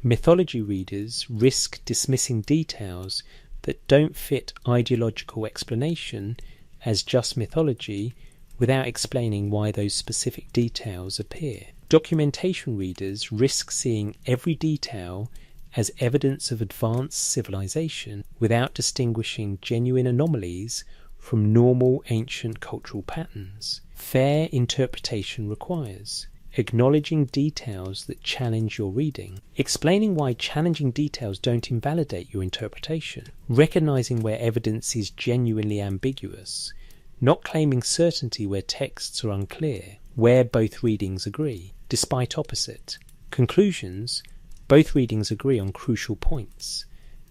Mythology readers risk dismissing details that don't fit ideological explanation as just mythology without explaining why those specific details appear. Documentation readers risk seeing every detail as evidence of advanced civilization without distinguishing genuine anomalies from normal ancient cultural patterns. Fair interpretation requires acknowledging details that challenge your reading, explaining why challenging details don't invalidate your interpretation, recognizing where evidence is genuinely ambiguous, not claiming certainty where texts are unclear, where both readings agree, despite opposite. Conclusions: both readings agree on crucial points.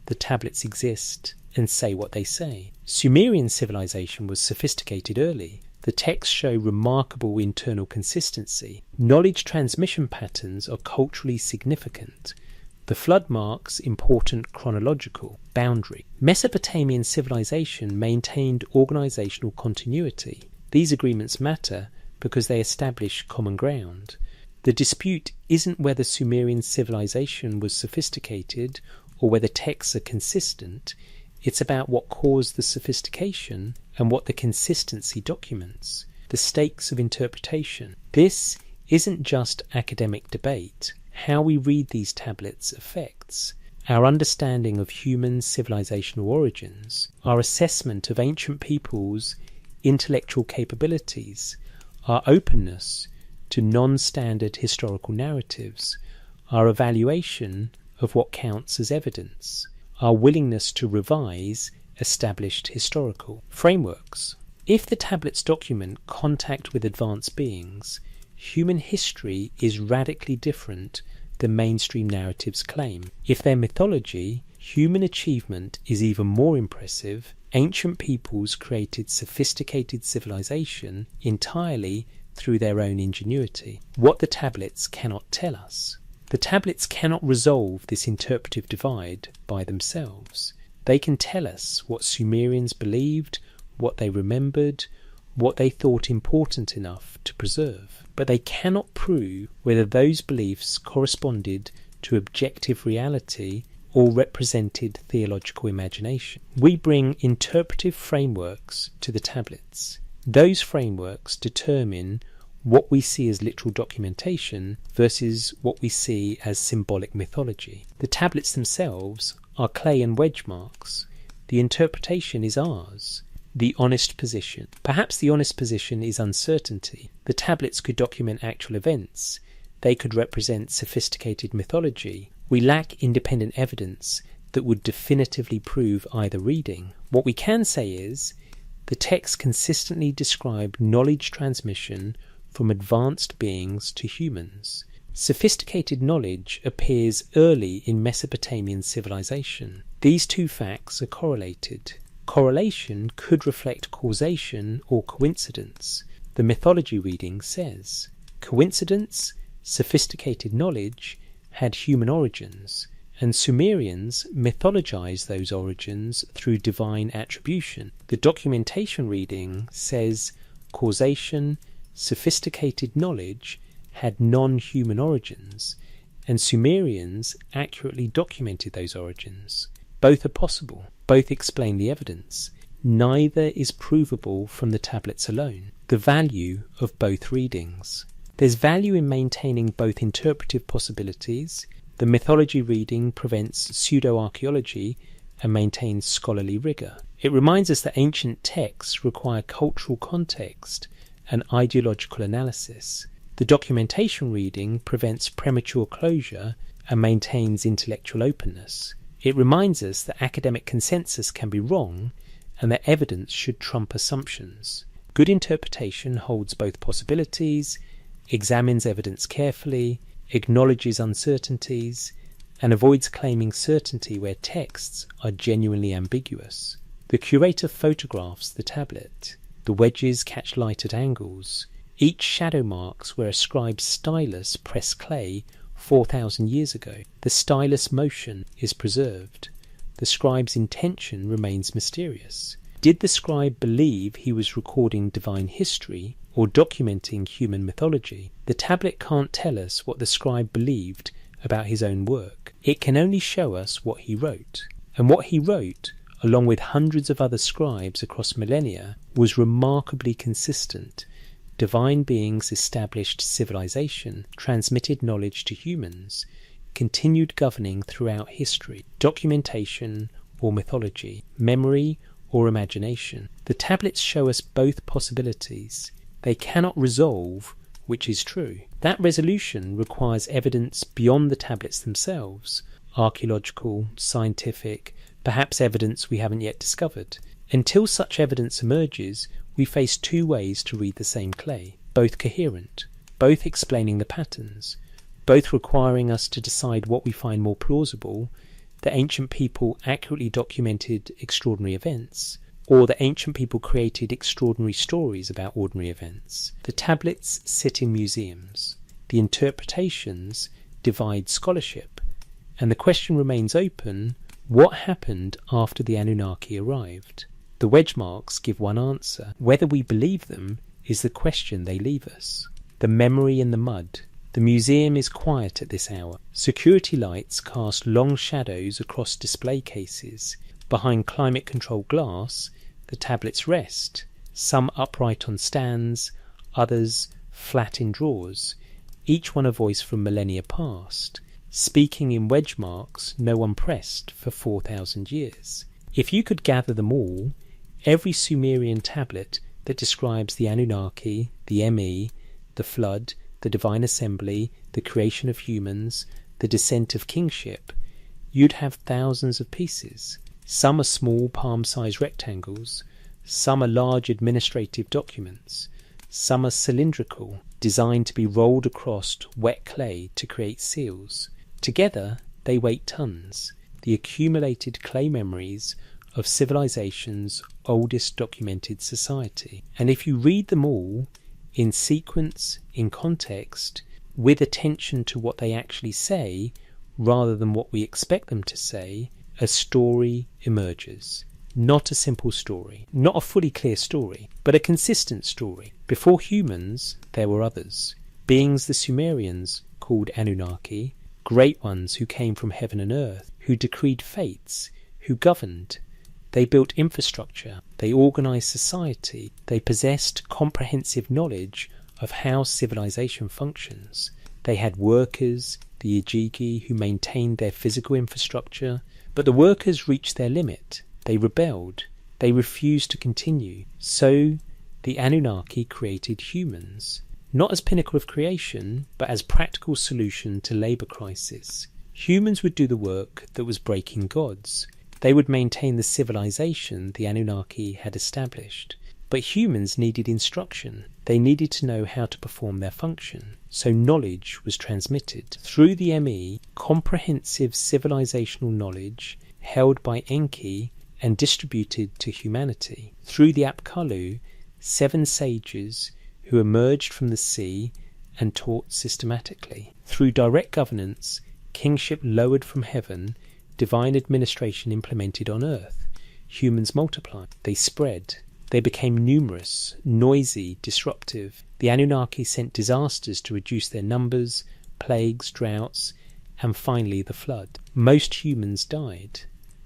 The tablets exist and say what they say. Sumerian civilization was sophisticated early. The texts show remarkable internal consistency. Knowledge transmission patterns are culturally significant. The flood marks important chronological boundary. Mesopotamian civilization maintained organizational continuity. These agreements matter because they establish common ground. The dispute isn't whether Sumerian civilization was sophisticated or whether texts are consistent. It's about what caused the sophistication and what the consistency documents, the stakes of interpretation. This isn't just academic debate. How we read these tablets affects our understanding of human civilizational origins, our assessment of ancient peoples' intellectual capabilities, our openness to non-standard historical narratives, our evaluation of what counts as evidence, our willingness to revise established historical frameworks. If the tablets document contact with advanced beings, human history is radically different than mainstream narratives claim. If they're mythology, human achievement is even more impressive. Ancient peoples created sophisticated civilization entirely through their own ingenuity. What the tablets cannot tell us. The tablets cannot resolve this interpretive divide by themselves. They can tell us what Sumerians believed, what they remembered, what they thought important enough to preserve. But they cannot prove whether those beliefs corresponded to objective reality or represented theological imagination. We bring interpretive frameworks to the tablets. Those frameworks determine what we see as literal documentation versus what we see as symbolic mythology. The tablets themselves are clay and wedge marks. The interpretation is ours. The honest position. Perhaps the honest position is uncertainty. The tablets could document actual events. They could represent sophisticated mythology. We lack independent evidence that would definitively prove either reading. What we can say is, the texts consistently describe knowledge transmission from advanced beings to humans. Sophisticated knowledge appears early in Mesopotamian civilization. These two facts are correlated. Correlation could reflect causation or coincidence. The mythology reading says, coincidence, sophisticated knowledge had human origins, and Sumerians mythologized those origins through divine attribution. The documentation reading says, causation, sophisticated knowledge had non-human origins, and Sumerians accurately documented those origins. Both are possible. Both explain the evidence. Neither is provable from the tablets alone. The value of both readings. There's value in maintaining both interpretive possibilities. The mythology reading prevents pseudo-archaeology and maintains scholarly rigour. It reminds us that ancient texts require cultural context and ideological analysis. The documentation reading prevents premature closure and maintains intellectual openness. It reminds us that academic consensus can be wrong and that evidence should trump assumptions. Good interpretation holds both possibilities, examines evidence carefully, acknowledges uncertainties, and avoids claiming certainty where texts are genuinely ambiguous. The curator photographs the tablet. The wedges catch light at angles. Each shadow marks where a scribe's stylus pressed clay 4,000 years ago. The stylus motion is preserved. The scribe's intention remains mysterious. Did the scribe believe he was recording divine history or documenting human mythology? The tablet can't tell us what the scribe believed about his own work. It can only show us what he wrote. And what he wrote along with hundreds of other scribes across millennia, was remarkably consistent. Divine beings established civilization, transmitted knowledge to humans, continued governing throughout history, documentation or mythology, memory or imagination. The tablets show us both possibilities. They cannot resolve which is true. That resolution requires evidence beyond the tablets themselves, archaeological, scientific, perhaps evidence we haven't yet discovered. Until such evidence emerges, we face two ways to read the same clay, both coherent, both explaining the patterns, both requiring us to decide what we find more plausible, that ancient people accurately documented extraordinary events, or that ancient people created extraordinary stories about ordinary events. The tablets sit in museums. The interpretations divide scholarship, and the question remains open: what happened after the Anunnaki arrived? The wedge marks give one answer. Whether we believe them is the question they leave us. The memory in the mud. The museum is quiet at this hour. Security lights cast long shadows across display cases. Behind climate-controlled glass, the tablets rest, some upright on stands, others flat in drawers, each one a voice from millennia past, speaking in wedge marks no one pressed for 4,000 years. If you could gather them all, every Sumerian tablet that describes the Anunnaki, the ME, the flood, the divine assembly, the creation of humans, the descent of kingship, you'd have thousands of pieces. Some are small palm-sized rectangles, some are large administrative documents, some are cylindrical, designed to be rolled across wet clay to create seals. Together, they weigh tons, the accumulated clay memories of civilization's oldest documented society. And if you read them all, in sequence, in context, with attention to what they actually say, rather than what we expect them to say, a story emerges. Not a simple story, not a fully clear story, but a consistent story. Before humans, there were others. Beings the Sumerians called Anunnaki, great ones who came from heaven and earth, who decreed fates, who governed. They built infrastructure, they organized society, they possessed comprehensive knowledge of how civilization functions. They had workers, the Ijigi, who maintained their physical infrastructure, but the workers reached their limit. They rebelled. They refused to continue. So the Anunnaki created humans, not as pinnacle of creation, but as practical solution to labor crisis. Humans would do the work that was breaking gods. They would maintain the civilization the Anunnaki had established. But humans needed instruction. They needed to know how to perform their function. So knowledge was transmitted. Through the ME, comprehensive civilizational knowledge held by Enki and distributed to humanity. Through the Apkallu, 7 sages who emerged from the sea and taught systematically. Through direct governance, kingship lowered from heaven, divine administration implemented on earth. Humans multiplied. They spread. They became numerous, noisy, disruptive. The Anunnaki sent disasters to reduce their numbers, plagues, droughts, and finally the flood. Most humans died.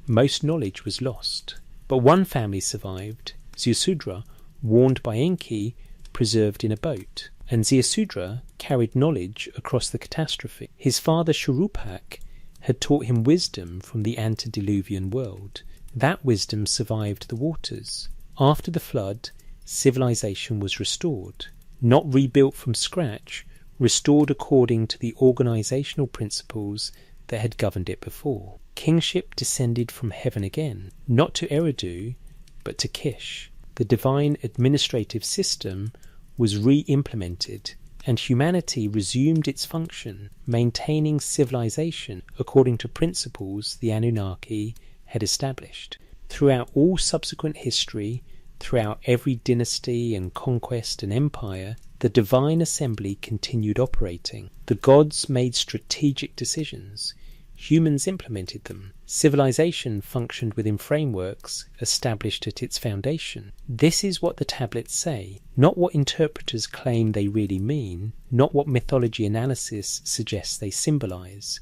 Most knowledge was lost. But one family survived. Ziusudra, warned by Enki, preserved in a boat. And Ziusudra carried knowledge across the catastrophe. His father Shurupak had taught him wisdom from the antediluvian world. That wisdom survived the waters. After the flood, civilization was restored. Not rebuilt from scratch, restored according to the organizational principles that had governed it before. Kingship descended from heaven again, not to Eridu, but to Kish. The divine administrative system was re-implemented, and humanity resumed its function, maintaining civilization according to principles the Anunnaki had established. Throughout all subsequent history, throughout every dynasty and conquest and empire, the divine assembly continued operating. The gods made strategic decisions. Humans implemented them. Civilization functioned within frameworks established at its foundation. This is what the tablets say, not what interpreters claim they really mean, not what mythology analysis suggests they symbolize.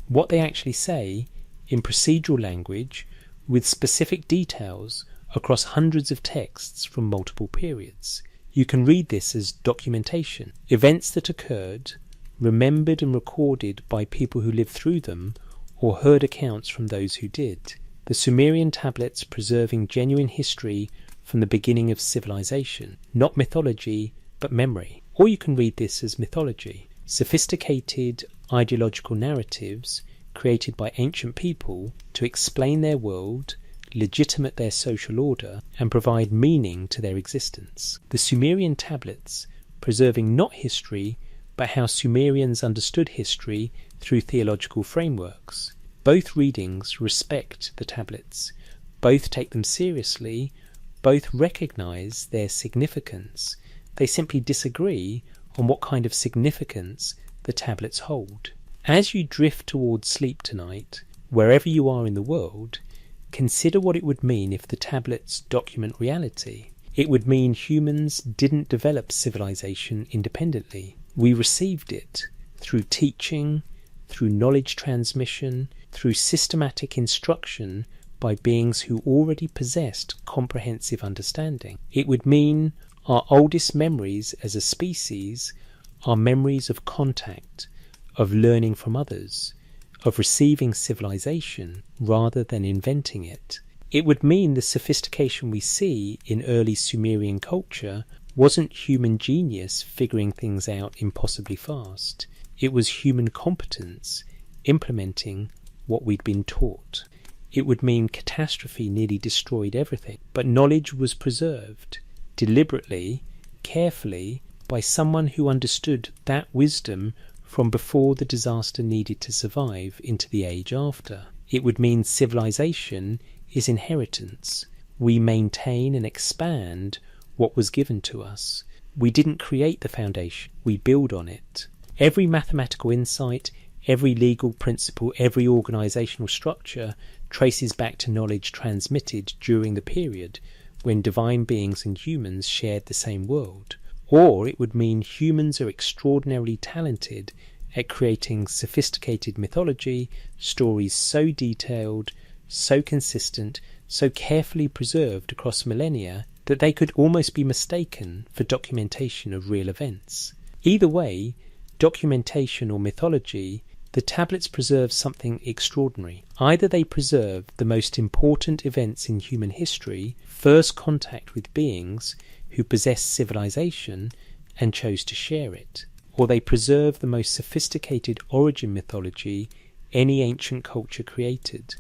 What they actually say, in procedural language, with specific details across hundreds of texts from multiple periods. You can read this as documentation, events that occurred, remembered and recorded by people who lived through them, or heard accounts from those who did. The Sumerian tablets preserving genuine history from the beginning of civilization, not mythology, but memory. Or you can read this as mythology, sophisticated ideological narratives created by ancient people to explain their world, legitimate their social order, and provide meaning to their existence. The Sumerian tablets preserving not history, but how Sumerians understood history through theological frameworks. Both readings respect the tablets, both take them seriously, both recognise their significance. They simply disagree on what kind of significance the tablets hold. As you drift towards sleep tonight, wherever you are in the world, consider what it would mean if the tablets document reality. It would mean humans didn't develop civilization independently. We received it through teaching, through knowledge transmission, through systematic instruction by beings who already possessed comprehensive understanding. It would mean our oldest memories as a species are memories of contact, of learning from others, of receiving civilization rather than inventing it. It would mean the sophistication we see in early Sumerian culture wasn't human genius figuring things out impossibly fast. It was human competence implementing what we'd been taught. It would mean catastrophe nearly destroyed everything, but knowledge was preserved, deliberately, carefully, by someone who understood that wisdom from before the disaster needed to survive into the age after. It would mean civilization is inheritance. We maintain and expand what was given to us. We didn't create the foundation, we build on it. Every mathematical insight, every legal principle, every organisational structure traces back to knowledge transmitted during the period when divine beings and humans shared the same world. Or it would mean humans are extraordinarily talented at creating sophisticated mythology, stories so detailed, so consistent, so carefully preserved across millennia that they could almost be mistaken for documentation of real events. Either way, documentation or mythology, the tablets preserve something extraordinary. Either they preserve the most important events in human history, first contact with beings who possess civilization and chose to share it, or they preserve the most sophisticated origin mythology any ancient culture created,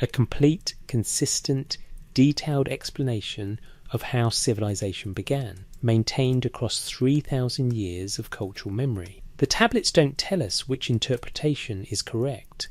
a complete, consistent, detailed explanation of how civilization began, maintained across 3,000 years of cultural memory. The tablets don't tell us which interpretation is correct.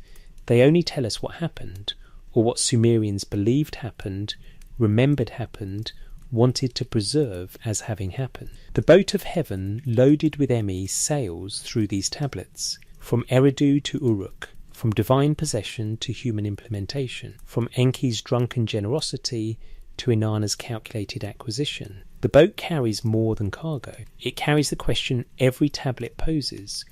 They only tell us what happened, or what Sumerians believed happened, remembered happened, wanted to preserve as having happened. The boat of heaven loaded with Emi sails through these tablets, from Eridu to Uruk, from divine possession to human implementation, from Enki's drunken generosity to Inanna's calculated acquisition. The boat carries more than cargo. It carries the question every tablet poses: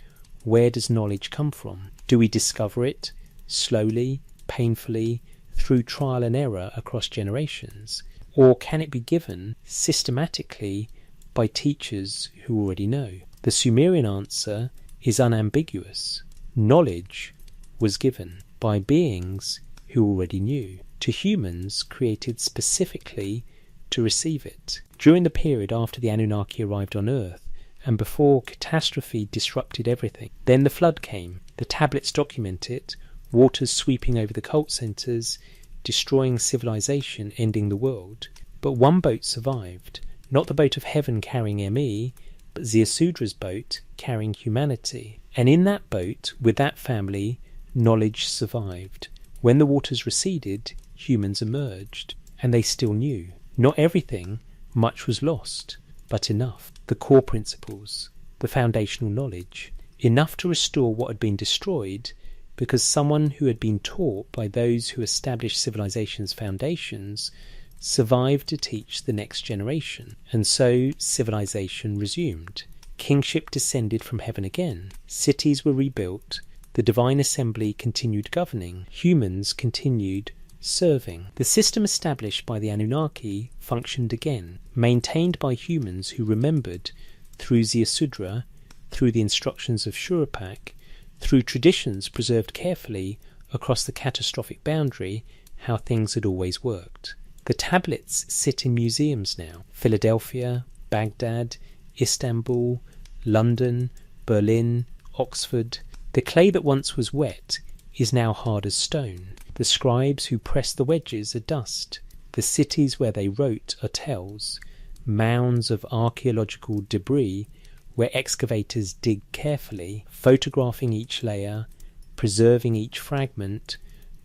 where does knowledge come from? Do we discover it slowly, painfully, through trial and error across generations? Or can it be given systematically by teachers who already know? The Sumerian answer is unambiguous. Knowledge was given by beings who already knew, to humans created specifically to receive it. During the period after the Anunnaki arrived on Earth, and before catastrophe disrupted everything, then the flood came. The tablets document it, waters sweeping over the cult centres, destroying civilization, ending the world. But one boat survived, not the boat of heaven carrying Emi, but Ziusudra's boat carrying humanity. And in that boat, with that family, knowledge survived. When the waters receded, humans emerged, and they still knew. Not everything, much was lost, but enough. The core principles, the foundational knowledge, enough to restore what had been destroyed, because someone who had been taught by those who established civilization's foundations survived to teach the next generation. And so civilization resumed. Kingship descended from heaven again. Cities were rebuilt. The divine assembly continued governing. Humans continued serving. The system established by the Anunnaki functioned again, maintained by humans who remembered through Ziusudra, through the instructions of Shurupak, through traditions preserved carefully across the catastrophic boundary, how things had always worked. The tablets sit in museums now. Philadelphia, Baghdad, Istanbul, London, Berlin, Oxford. The clay that once was wet is now hard as stone. The scribes who pressed the wedges are dust. The cities where they wrote are tells, mounds of archaeological debris where excavators dig carefully, photographing each layer, preserving each fragment,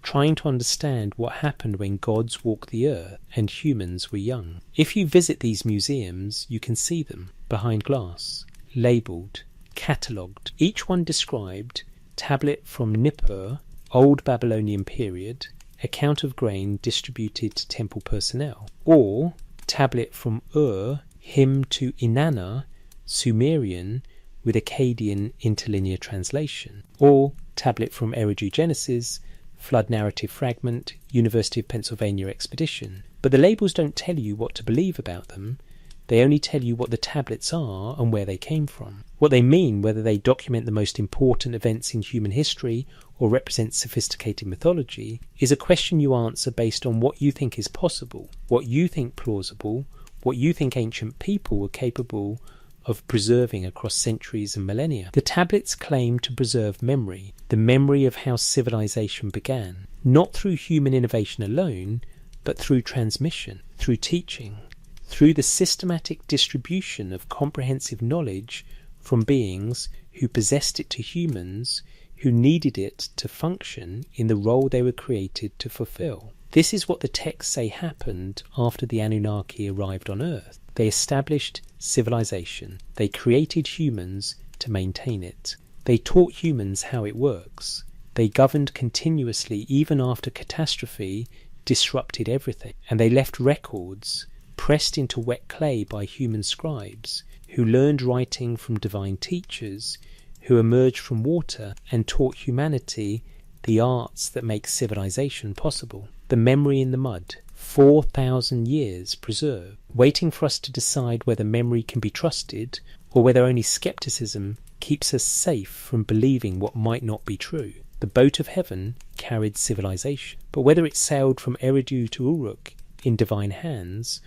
trying to understand what happened when gods walked the earth and humans were young. If you visit these museums, you can see them behind glass, labelled, catalogued, each one described: tablet from Nippur, Old Babylonian period, account of grain distributed to temple personnel, or tablet from Ur, hymn to Inanna, Sumerian, with Akkadian interlinear translation, or tablet from Eridu Genesis, flood narrative fragment, University of Pennsylvania expedition. But the labels don't tell you what to believe about them. They only tell you what the tablets are and where they came from. What they mean, whether they document the most important events in human history or represent sophisticated mythology, is a question you answer based on what you think is possible, what you think plausible, what you think ancient people were capable of preserving across centuries and millennia. The tablets claim to preserve memory, the memory of how civilization began, not through human innovation alone, but through transmission, through teaching, through the systematic distribution of comprehensive knowledge from beings who possessed it to humans who needed it to function in the role they were created to fulfill. This is what the texts say happened after the Anunnaki arrived on Earth. They established civilization. They created humans to maintain it. They taught humans how it works. They governed continuously even after catastrophe disrupted everything. And they left records pressed into wet clay by human scribes who learned writing from divine teachers who emerged from water and taught humanity the arts that make civilization possible. The memory in the mud, 4,000 years preserved, waiting for us to decide whether memory can be trusted or whether only skepticism keeps us safe from believing what might not be true. The boat of heaven carried civilization, but whether it sailed from Eridu to Uruk in divine hands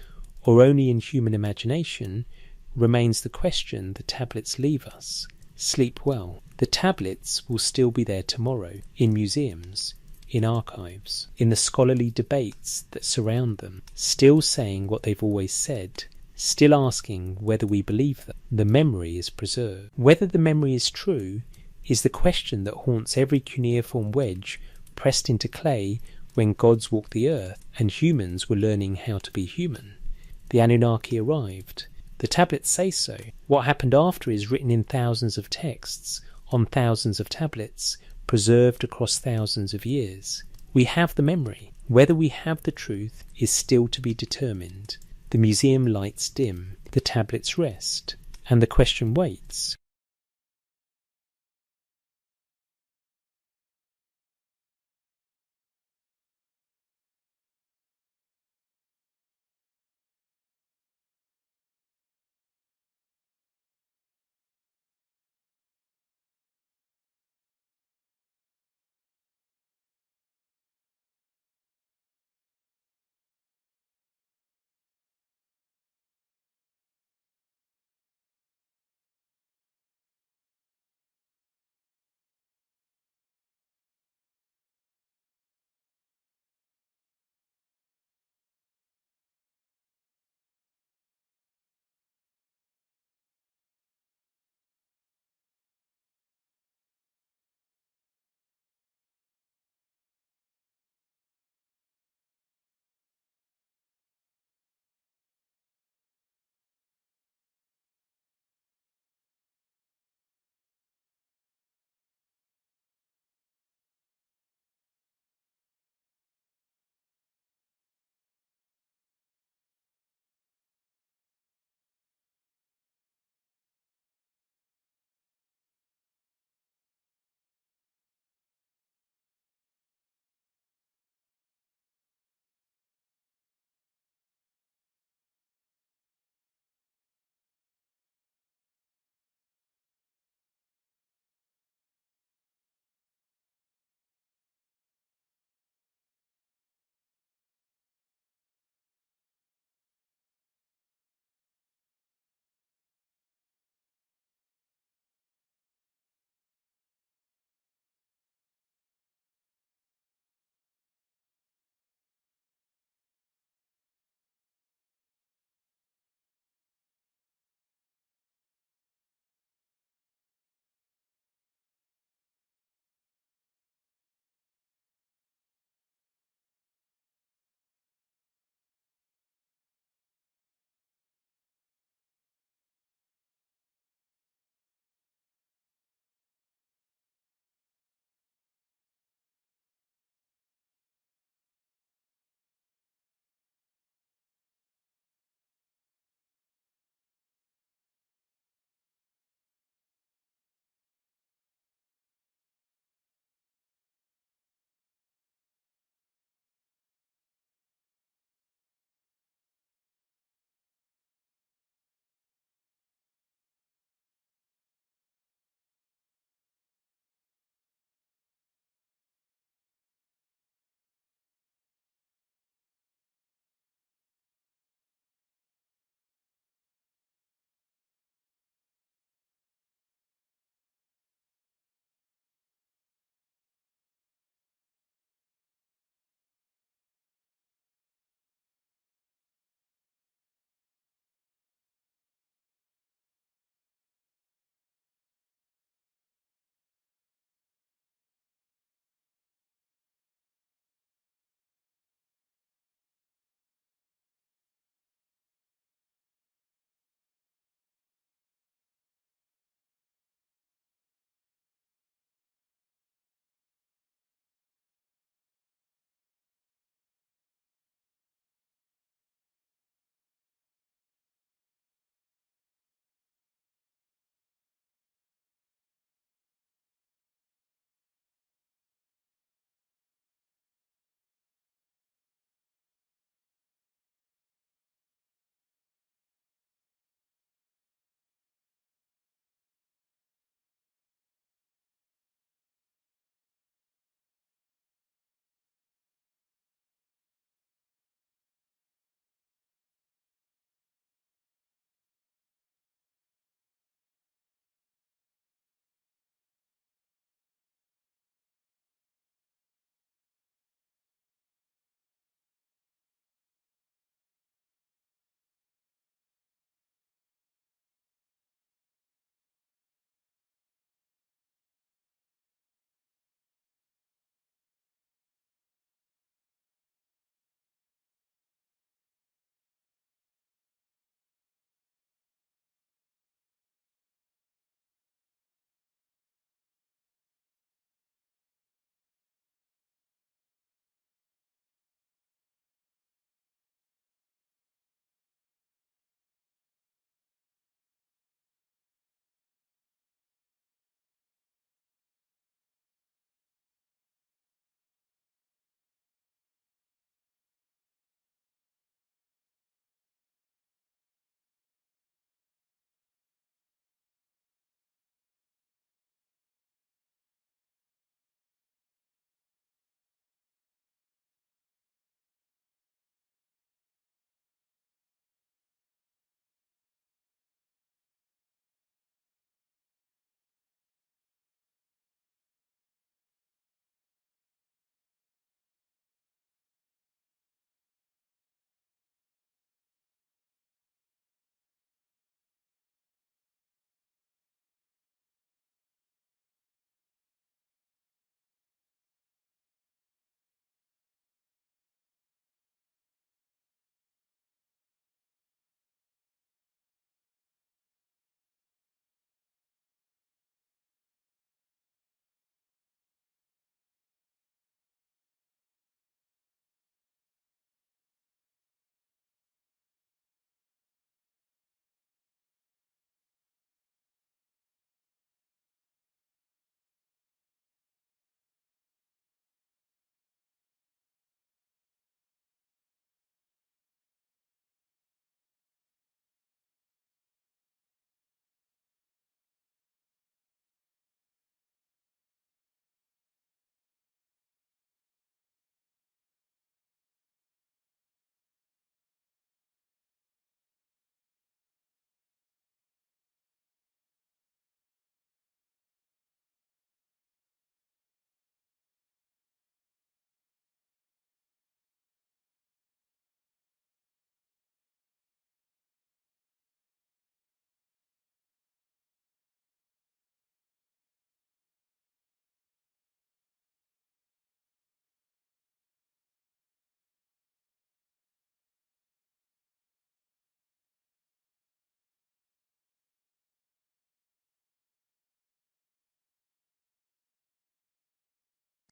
or only in human imagination remains the question the tablets leave us. Sleep well. The tablets will still be there tomorrow, in museums, in archives, in the scholarly debates that surround them, still saying what they've always said, still asking whether we believe them. The memory is preserved. Whether the memory is true is the question that haunts every cuneiform wedge pressed into clay when gods walked the earth and humans were learning how to be human. The Anunnaki arrived. The tablets say so. What happened after is written in thousands of texts, on thousands of tablets, preserved across thousands of years. We have the memory. Whether we have the truth is still to be determined. The museum lights dim, the tablets rest, and the question waits.